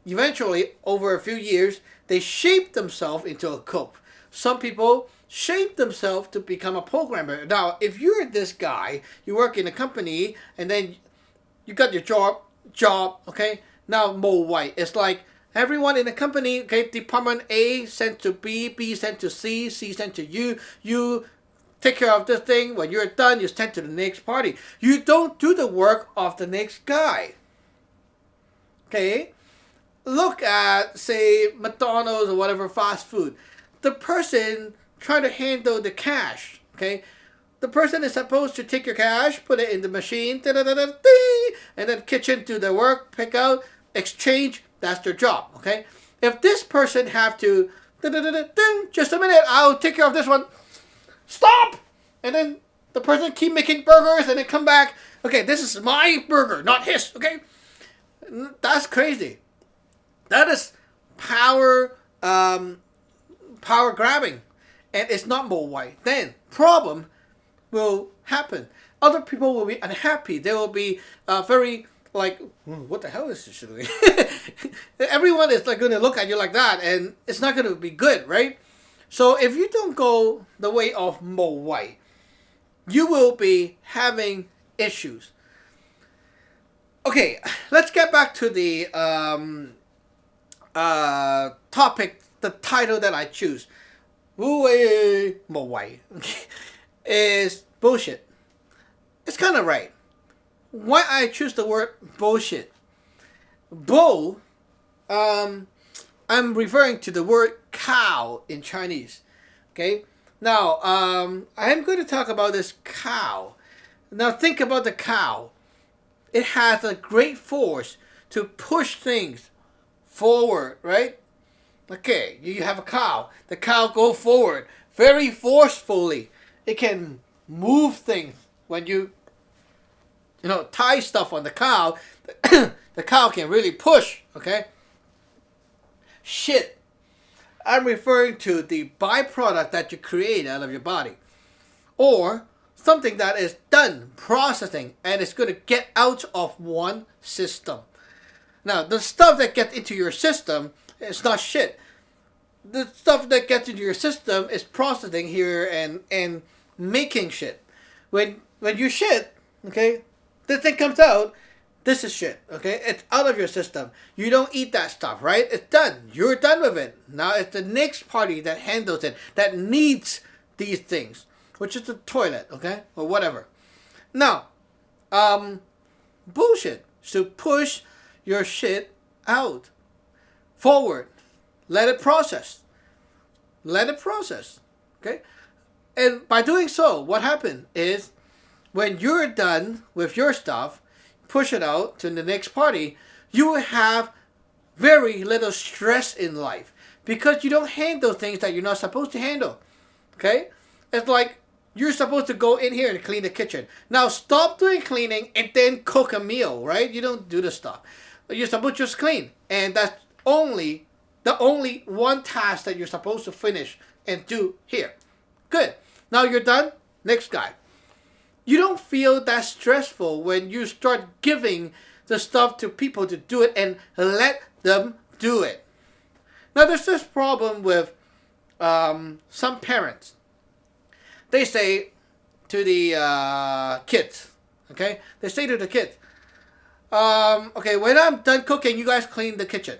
eventually, over a few years, they shape themselves into a cook. some people shape themselves to become a programmer. Now, if you're this guy, you work in a company, and then you got your job, okay? Now, Mo White. It's like everyone in the company, okay, Department A sent to B, B sent to C, C sent to you. You take care of this thing. When you're done, you send to the next party. You don't do the work of the next guy. Okay? Look at, say, McDonald's or whatever fast food. The person trying to handle the cash, okay? The person is supposed to take your cash, put it in the machine, and then kitchen do the work, pick out, exchange. That's their job, okay? If this person have to, just a minute, I'll take care of this one. Stop! And then the person keep making burgers and then come back. Okay, this is my burger, not his, okay? That's crazy. That is power grabbing. And it's not more white. Then problem will happen. Other people will be unhappy. They will be very like, what the hell is this doing? Everyone is like going to look at you like that, and it's not going to be good, right? So if you don't go the way of Mo White, you will be having issues. Okay, let's get back to the topic, the title that I choose. Wu Wei Mo Wei is bullshit. It's kind of right. Why I choose the word bullshit? Bull, I'm referring to the word cow in Chinese. Okay? Now, I am going to talk about this cow. Now, think about the cow. It has a great force to push things forward, right? Okay, you have a cow. The cow go forward very forcefully. It can move things when you tie stuff on the cow. The cow can really push, okay? Shit. I'm referring to the byproduct that you create out of your body. Or something that is done, processing, and it's going to get out of one system. Now, the stuff that gets into your system, it's not shit. The stuff that gets into your system is processing here and making shit. When you shit, okay, this thing comes out, this is shit, okay? It's out of your system. You don't eat that stuff, right? It's done. You're done with it. Now it's the next party that handles it, that needs these things, which is the toilet, okay? Or whatever. Now, bullshit. So push your shit out. Forward. Let it process. Let it process. Okay? And by doing so, what happened is when you're done with your stuff, push it out to the next party, you will have very little stress in life because you don't handle things that you're not supposed to handle. Okay? It's like you're supposed to go in here and clean the kitchen. Now stop doing cleaning and then cook a meal, right? You don't do the stuff. You're supposed to just clean. And that's the only one task that you're supposed to finish and do here. Good. Now you're done. Next guy. You don't feel that stressful when you start giving the stuff to people to do it and let them do it. Now there's this problem with some parents. They say to the kids, okay? They say to the kids, okay, when I'm done cooking, you guys clean the kitchen.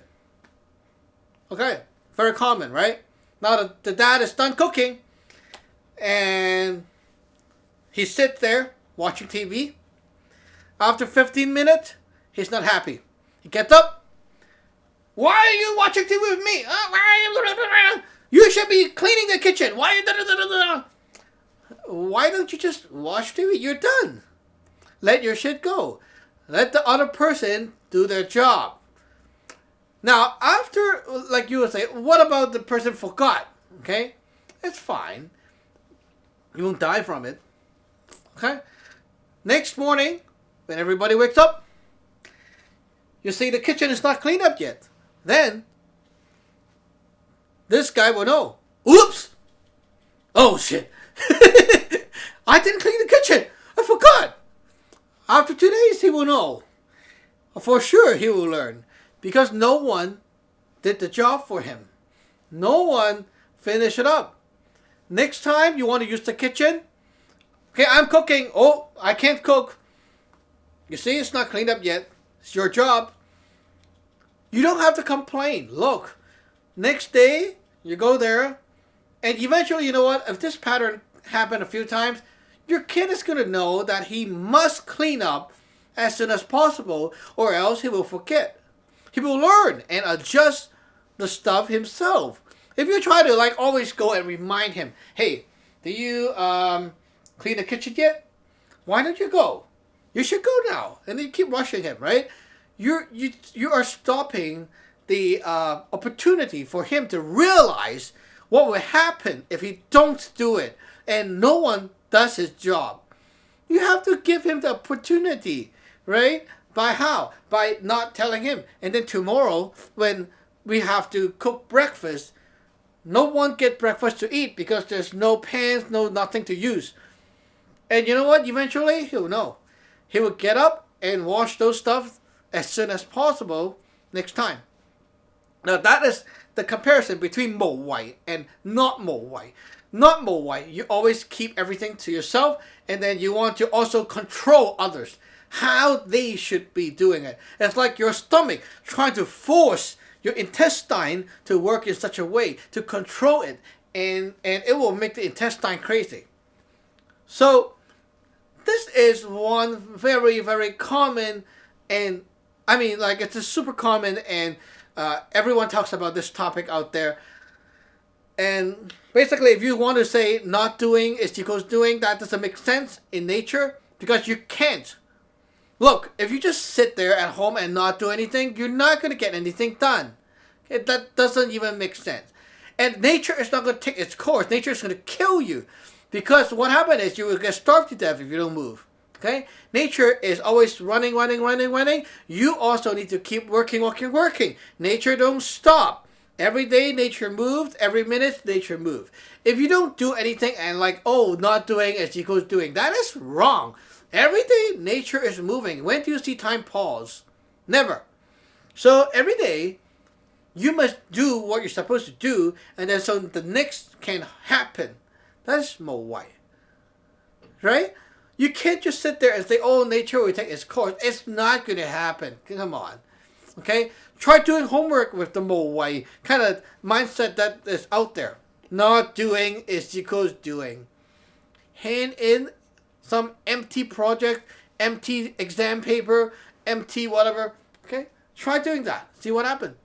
Okay, very common, right? Now the dad is done cooking, and he sits there watching TV. After 15 minutes, he's not happy. He gets up. Why are you watching TV with me? You should be cleaning the kitchen. Why don't you just watch TV? You're done. Let your shit go. Let the other person do their job. Now, after, like you would say, what about the person forgot? Okay? It's fine. You won't die from it. Okay? Next morning, when everybody wakes up, you see the kitchen is not cleaned up yet. Then, this guy will know. Oops! Oh, shit. I didn't clean the kitchen. I forgot. After 2 days, he will know. For sure, he will learn. Because no one did the job for him. No one finished it up. Next time you want to use the kitchen, okay, I'm cooking. Oh, I can't cook. You see, it's not cleaned up yet. It's your job. You don't have to complain. Look, next day you go there, and eventually, you know what? If this pattern happened a few times, your kid is going to know that he must clean up as soon as possible, or else he will forget. He will learn and adjust the stuff himself. If you try to like always go and remind him, hey, do you clean the kitchen yet? Why don't you go? You should go now. And then you keep rushing him, right? You are stopping the opportunity for him to realize what will happen if he don't do it and no one does his job. You have to give him the opportunity, right? By how? By not telling him. And then tomorrow, when we have to cook breakfast, no one get breakfast to eat because there's no pans, no nothing to use. And you know what? Eventually, he'll know. He will get up and wash those stuff as soon as possible next time. Now that is the comparison between Mo Wei and not Mo Wei. Not Mo Wei, you always keep everything to yourself, and then you want to also control others, how they should be doing it. It's like your stomach trying to force your intestine to work in such a way to control it, and it will make the intestine crazy. So this is one very, very common, and I mean, like, it's a super common, and everyone talks about this topic out there. And basically, if you want to say not doing is equals doing, that doesn't make sense in nature because you can't. Look, if you just sit there at home and not do anything, you're not going to get anything done. Okay, that doesn't even make sense. And nature is not going to take its course. Nature is going to kill you because what happens is you will get starved to death if you don't move. Okay? Nature is always running, running, running, running. You also need to keep working, working, working. Nature don't stop. Every day nature moves, every minute nature moves. If you don't do anything and like, oh, not doing is equals doing, that is wrong. Every day nature is moving. When do you see time pause? Never. So every day you must do what you're supposed to do, and then so the next can happen. That's Mo Wei. Right? You can't just sit there and say, oh, nature will take its course. It's not going to happen. Come on. Okay? Try doing homework with the Mo Wei kind of mindset that is out there. Not doing is equals doing. Hand in some empty project, empty exam paper, empty whatever. Okay? Try doing that. See what happens.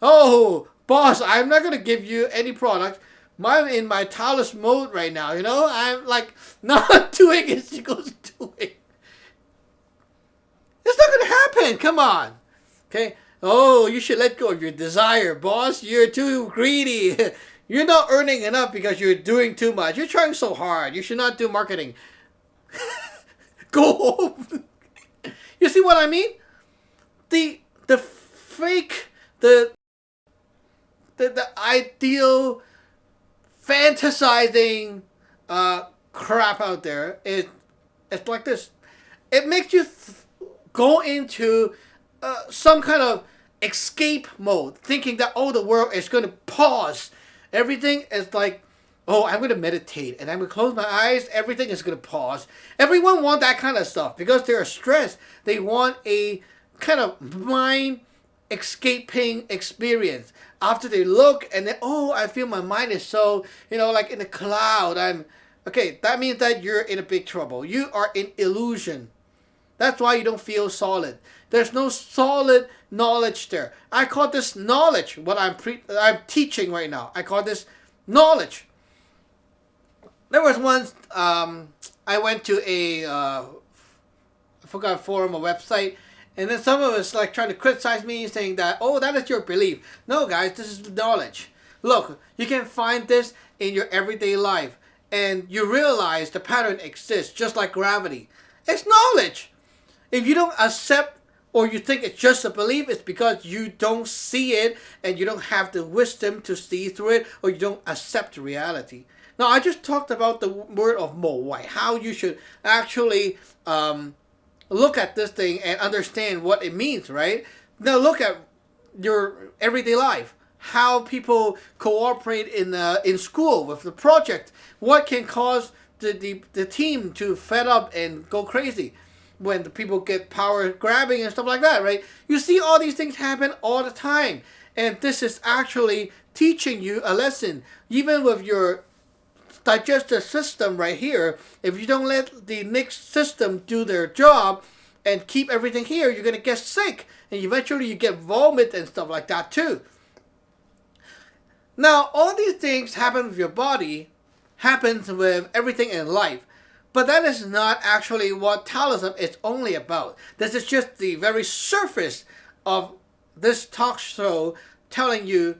Oh, boss, I'm not going to give you any product. I'm in my Taoist mode right now, you know? I'm like, not doing is equals doing. It's not going to happen. Come on. Okay? Oh, you should let go of your desire, boss. You're too greedy. You're not earning enough because you're doing too much. You're trying so hard. You should not do marketing. Go home. You see what I mean? The fake, the ideal, fantasizing crap out there it's like this. It makes you go into some kind of escape mode, thinking that, oh, the world is going to pause. Everything is like, oh, I'm going to meditate and I'm going to close my eyes. Everything is going to pause. Everyone wants that kind of stuff because they're stressed. They want a kind of mind escaping experience. After they look and then, oh, I feel my mind is so, like in a cloud. Okay, that means that you're in a big trouble. You are in illusion. That's why you don't feel solid. There's no solid knowledge there. I call this knowledge, what I'm teaching right now. I call this knowledge. There was once, I went to I forgot forum or website, and then someone was like trying to criticize me, saying that, oh, that is your belief. No, guys, this is knowledge. Look, you can find this in your everyday life, and you realize the pattern exists, just like gravity. It's knowledge. If you don't accept or you think it's just a belief, it's because you don't see it and you don't have the wisdom to see through it, or you don't accept reality. Now, I just talked about the word of Mo Wei, how you should actually look at this thing and understand what it means, right? Now, look at your everyday life. how people cooperate in school with the project. What can cause the team to fed up and go crazy when the people get power grabbing and stuff like that, right? You see all these things happen all the time. And this is actually teaching you a lesson. Even with your digestive system right here, if you don't let the next system do their job and keep everything here, you're going to get sick. And eventually you get vomit and stuff like that too. Now, all these things happen with your body, happens with everything in life. But that is not actually what Taoism is only about. This is just the very surface of this talk show telling you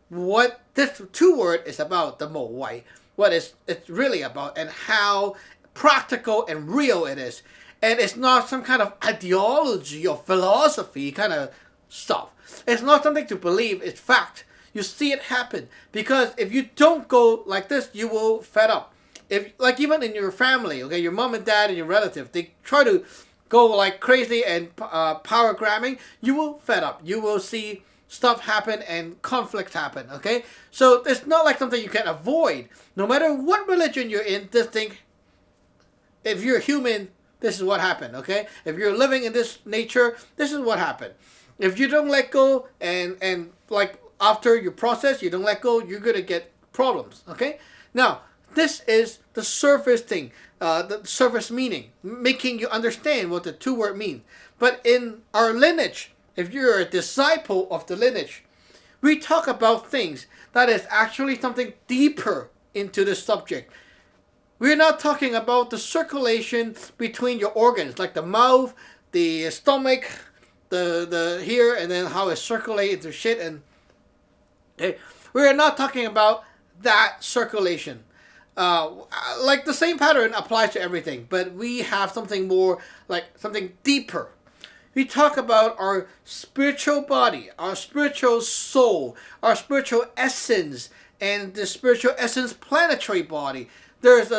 what this two word is about, the Wu Wei, what it's really about, and how practical and real it is. And it's not some kind of ideology or philosophy kind of stuff. It's not something to believe, it's fact. You see it happen. Because if you don't go like this, you will fed up. If, like, even in your family, okay, your mom and dad and your relative, they try to go like crazy and power grabbing, you will fed up. You will see stuff happen and conflicts happen, okay? So it's not like something you can avoid. No matter what religion you're in, this thing, if you're human, this is what happened, okay? If you're living in this nature, this is what happened. If you don't let go and like after you process, you don't let go, you're going to get problems, okay? Now, this is the surface thing, the surface meaning, making you understand what the two word mean. But in our lineage, if you're a disciple of the lineage, we talk about things that is actually something deeper into the subject. We're not talking about the circulation between your organs, like the mouth, the stomach, the here, and then how it circulates into shit. And we're not talking about that circulation. Like the same pattern applies to everything, but we have something more, like something deeper. We talk about our spiritual body, our spiritual soul, our spiritual essence, and the spiritual essence planetary body. There's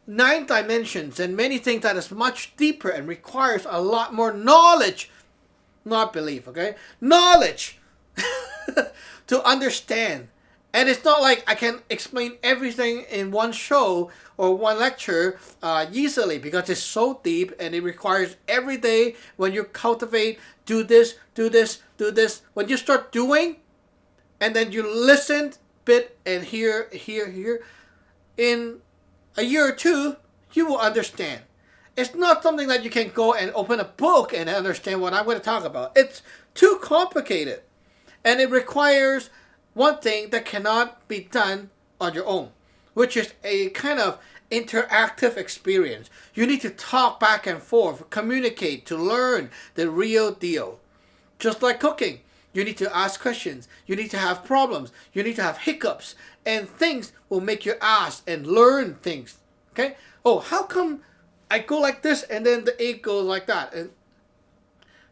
9 dimensions and many things that is much deeper and requires a lot more knowledge, not belief, okay? Knowledge to understand. And it's not like I can explain everything in one show or one lecture easily, because it's so deep and it requires every day when you cultivate, do this, do this, do this. When you start doing and then you listen bit and here, in a year or two, you will understand. It's not something that you can go and open a book and understand what I'm going to talk about. It's too complicated. And it requires one thing that cannot be done on your own, which is a kind of interactive experience. You need to talk back and forth, communicate to learn the real deal. Just like cooking, you need to ask questions, you need to have problems, you need to have hiccups, and things will make you ask and learn things. Okay? Oh, how come I go like this and then the egg goes like that? And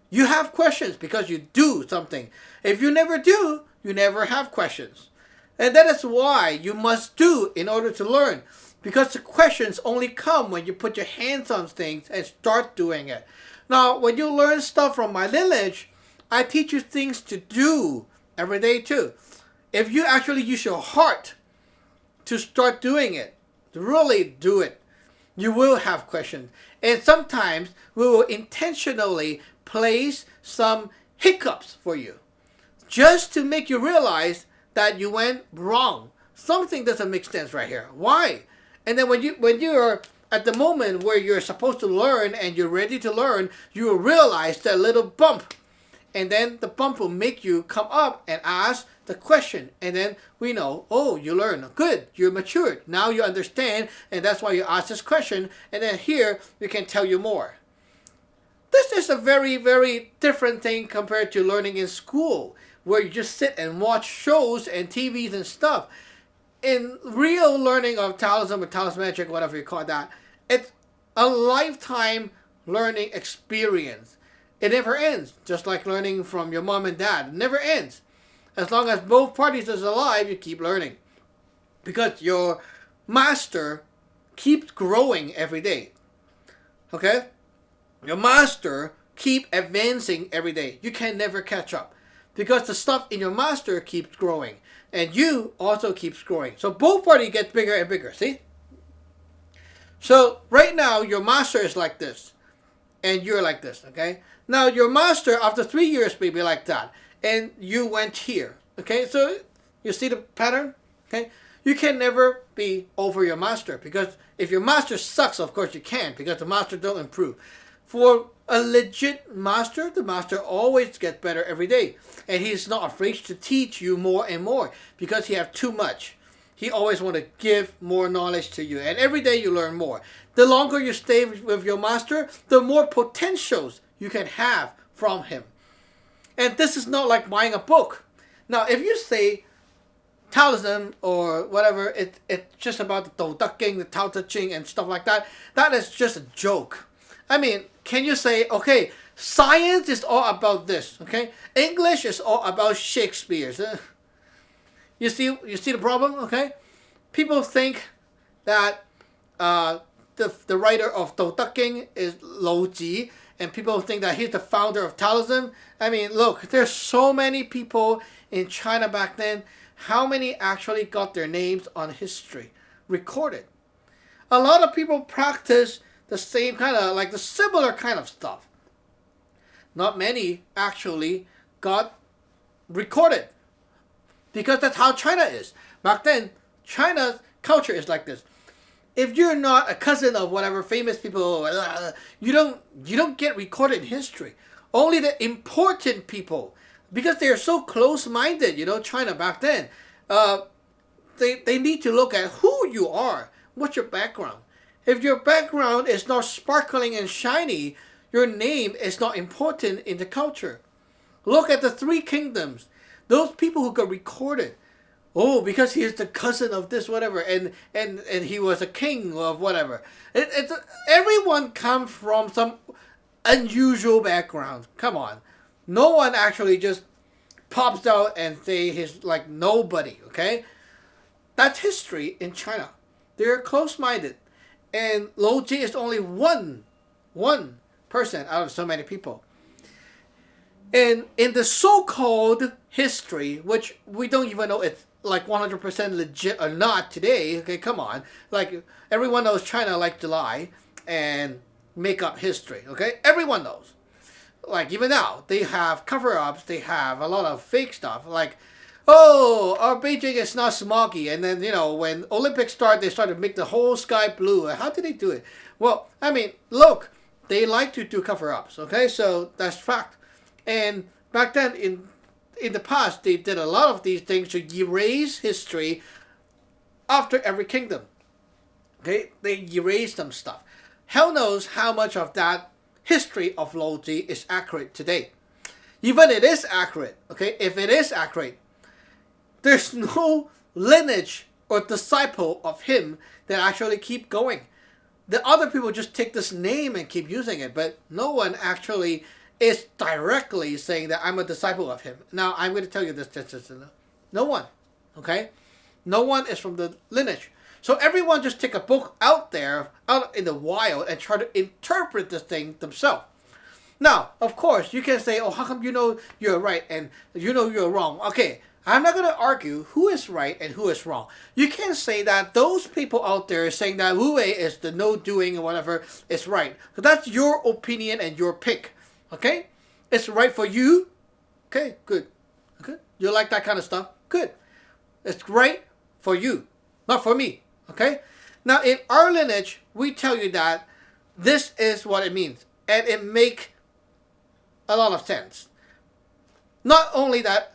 you have questions because you do something. If you never do, you never have questions. And that is why you must do in order to learn. Because the questions only come when you put your hands on things and start doing it. Now, when you learn stuff from my lineage, I teach you things to do every day too. If you actually use your heart to start doing it, to really do it, you will have questions. And sometimes we will intentionally place some hiccups for you, just to make you realize that you went wrong. Something doesn't make sense right here. Why? And then when you're at the moment where you're supposed to learn and you're ready to learn, you will realize that little bump. And then the bump will make you come up and ask the question. And then we know, oh, you learn. Good. You're matured. Now you understand. And that's why you ask this question. And then here, we can tell you more. This is a very, very different thing compared to learning in school, where you just sit and watch shows and TVs and stuff. In real learning of Taoism or Taoist magic, whatever you call that, it's a lifetime learning experience. It never ends, just like learning from your mom and dad. It never ends. As long as both parties is alive, you keep learning. Because your master keeps growing every day. Okay? Your master keep advancing every day. You can never catch up. because the stuff in your master keeps growing, and you also keeps growing. So both parties get bigger and bigger. See? So right now your master is like this, and you're like this. Okay. Now your master after 3 years may be like that, and you went here. Okay. So you see the pattern. Okay. You can never be over your master, because if your master sucks, of course you can't, because the master don't improve. For a legit master, the master always gets better every day. And he's not afraid to teach you more and more, because he has too much. He always want to give more knowledge to you. And every day you learn more. The longer you stay with your master, the more potentials you can have from him. And this is not like buying a book. Now, if you say Taoism or whatever, it's just about the Tao Te Ching, the Tao Te Ching and stuff like that, that is just a joke. I mean, can you say, okay, science is all about this, okay? English is all about Shakespeare. You see the problem, okay? People think that the writer of Tao Te Ching is Lao Ji, and people think that he's the founder of Taoism. I mean, look, there's so many people in China back then. How many actually got their names on history recorded? A lot of people practice the same kind of, like the similar kind of stuff. Not many actually got recorded, because that's how China is. Back then, China's culture is like this. If you're not a cousin of whatever famous people, you don't get recorded in history. Only the important people, because they are so close-minded, China back then, they need to look at who you are. What's your background? If your background is not sparkling and shiny, your name is not important in the culture. Look at the three kingdoms. Those people who got recorded. Oh, because he is the cousin of this, whatever, and he was a king of whatever. Everyone comes from some unusual background. Come on. No one actually just pops out and say he's like nobody, okay? That's history in China. They're close-minded. And Lao Ji is only one person out of so many people. And in the so-called history, which we don't even know it's like 100% legit or not today, okay, come on. Like, everyone knows China like to lie and make up history, okay? Everyone knows. Like, even now, they have cover-ups, they have a lot of fake stuff, like, oh, our Beijing is not smoggy, and then, when Olympics start, they start to make the whole sky blue. How did they do it? Well, I mean, look, they like to do cover-ups, okay? So, that's fact. And back then, in the past, they did a lot of these things to erase history after every kingdom. Okay? They erased some stuff. Hell knows how much of that history of Lao Ji is accurate today. Even it is accurate, okay? If it is accurate, there's no lineage or disciple of him that actually keep going. The other people just take this name and keep using it, but no one actually is directly saying that I'm a disciple of him. Now, I'm going to tell you this. No one, okay? No one is from the lineage. So everyone just take a book out there, out in the wild, and try to interpret this thing themselves. Now, of course, you can say, oh, how come you know you're right and you know you're wrong? Okay, I'm not going to argue who is right and who is wrong. You can say that those people out there saying that Wu Wei is the no-doing or whatever is right. So that's your opinion and your pick. Okay? It's right for you. Okay, good. Okay? You like that kind of stuff? Good. It's right for you, not for me. Okay? Now, in our lineage, we tell you that this is what it means. And it makes a lot of sense. Not only that,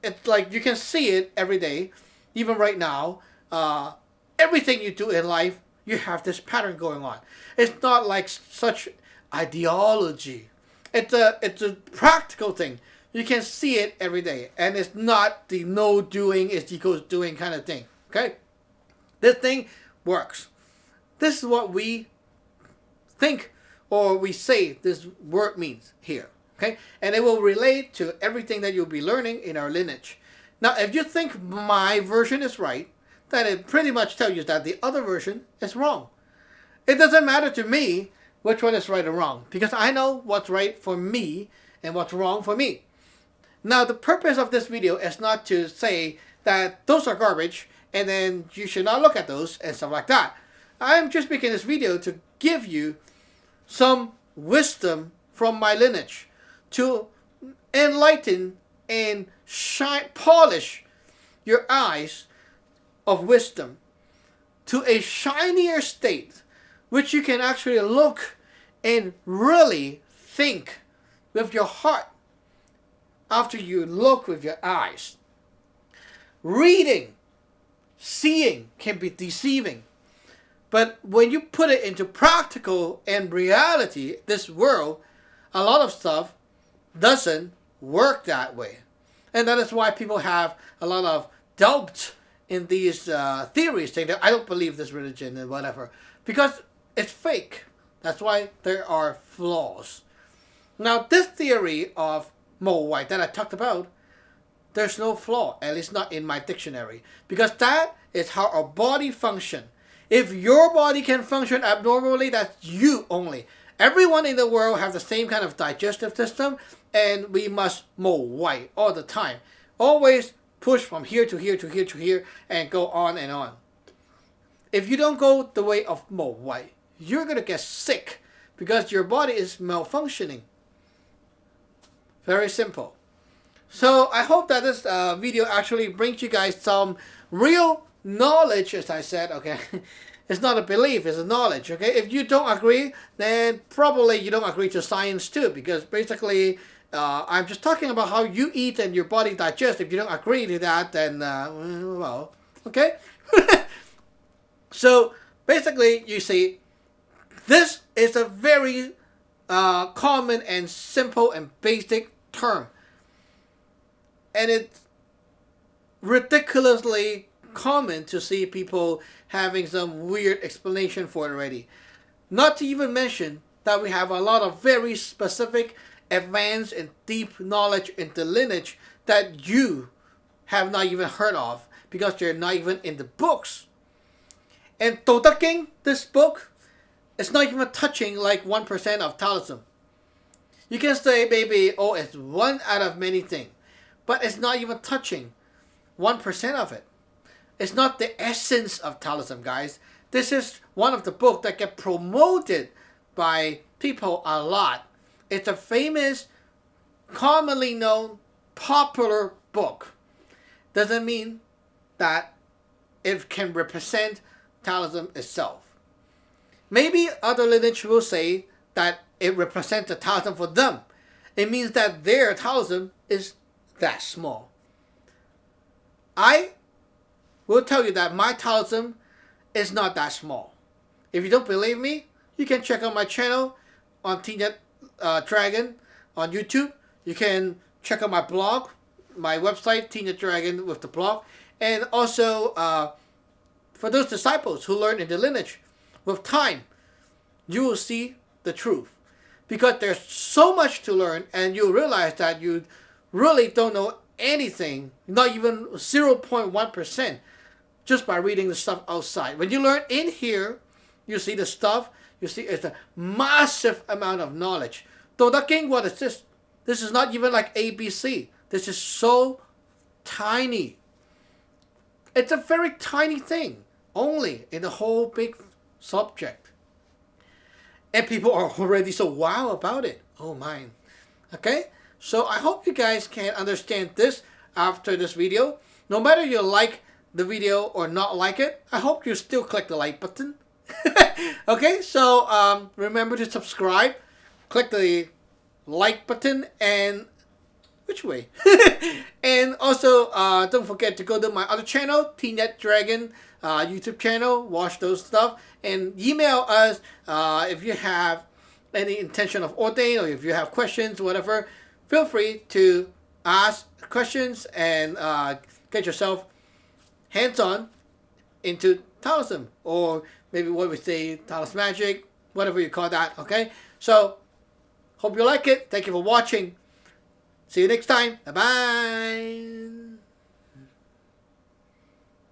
it's like you can see it every day, even right now. Everything you do in life, you have this pattern going on. It's not like such ideology. It's a practical thing. You can see it every day. And it's not the no doing is equals doing kind of thing. Okay? This thing works. This is what we think or we say this word means here. Okay? And it will relate to everything that you'll be learning in our lineage. Now, if you think my version is right, then it pretty much tells you that the other version is wrong. It doesn't matter to me which one is right or wrong, because I know what's right for me and what's wrong for me. Now, the purpose of this video is not to say that those are garbage and then you should not look at those and stuff like that. I'm just making this video to give you some wisdom from my lineage to enlighten and polish your eyes of wisdom to a shinier state, which you can actually look and really think with your heart after you look with your eyes. Reading, seeing can be deceiving. But when you put it into practical and reality, this world, a lot of stuff doesn't work that way. And that is why people have a lot of doubt in these theories, saying that I don't believe this religion and whatever. Because it's fake. That's why there are flaws. Now, this theory of Wu Wei that I talked about, there's no flaw, at least not in my dictionary. Because that is how our body functions. If your body can function abnormally, that's you only. Everyone in the world has the same kind of digestive system, and we must Wu Wei all the time. Always push from here to here to here to here and go on and on. If you don't go the way of Wu Wei, you're going to get sick because your body is malfunctioning. Very simple. So I hope that this video actually brings you guys some real knowledge, as I said, okay? It's not a belief, it's a knowledge, okay? If you don't agree, then probably you don't agree to science too, because basically I'm just talking about how you eat and your body digests. If you don't agree to that, then, well, okay? So basically, you see, this is a very common and simple and basic term. And it's ridiculously common to see people having some weird explanation for it already. Not to even mention that we have a lot of very specific, advanced, and deep knowledge into lineage that you have not even heard of because they're not even in the books. And Tao Te Ching, this book, is not even touching like 1% of Taoism. You can say maybe, oh, it's one out of many things. But it's not even touching 1% of it. It's not the essence of Taoism, guys. This is one of the books that get promoted by people a lot. It's a famous, commonly known, popular book. Doesn't mean that it can represent Taoism itself. Maybe other lineage will say that it represents the Taoism for them. It means that their Taoism is that small. I will tell you that my Taoism is not that small. If you don't believe me, you can check out my channel on Teen Dragon on YouTube. You can check out my blog, my website, Teen Dragon with the blog. And also, for those disciples who learn in the lineage, with time, you will see the truth. Because there's so much to learn, and you'll realize that you really don't know anything, not even 0.1%, just by reading the stuff outside. When you learn in here, you see the stuff, you see it's a massive amount of knowledge. Tao Te Ching, what is this? This is not even like ABC. This is so tiny. It's a very tiny thing, only in the whole big subject. And people are already so wow about it. Oh my. Okay? So I hope you guys can understand this after this video. No matter you like the video or not like it, I hope you still click the like button. Okay, so remember to subscribe. Click the like button and which way? And also don't forget to go to my other channel, Teen Dragon YouTube channel. Watch those stuff and email us if you have any intention of ordain or if you have questions, whatever. Feel free to ask questions and get yourself hands-on into Taoism, or maybe what we say, Taoist magic, whatever you call that, okay? So, hope you like it. Thank you for watching. See you next time. Bye-bye.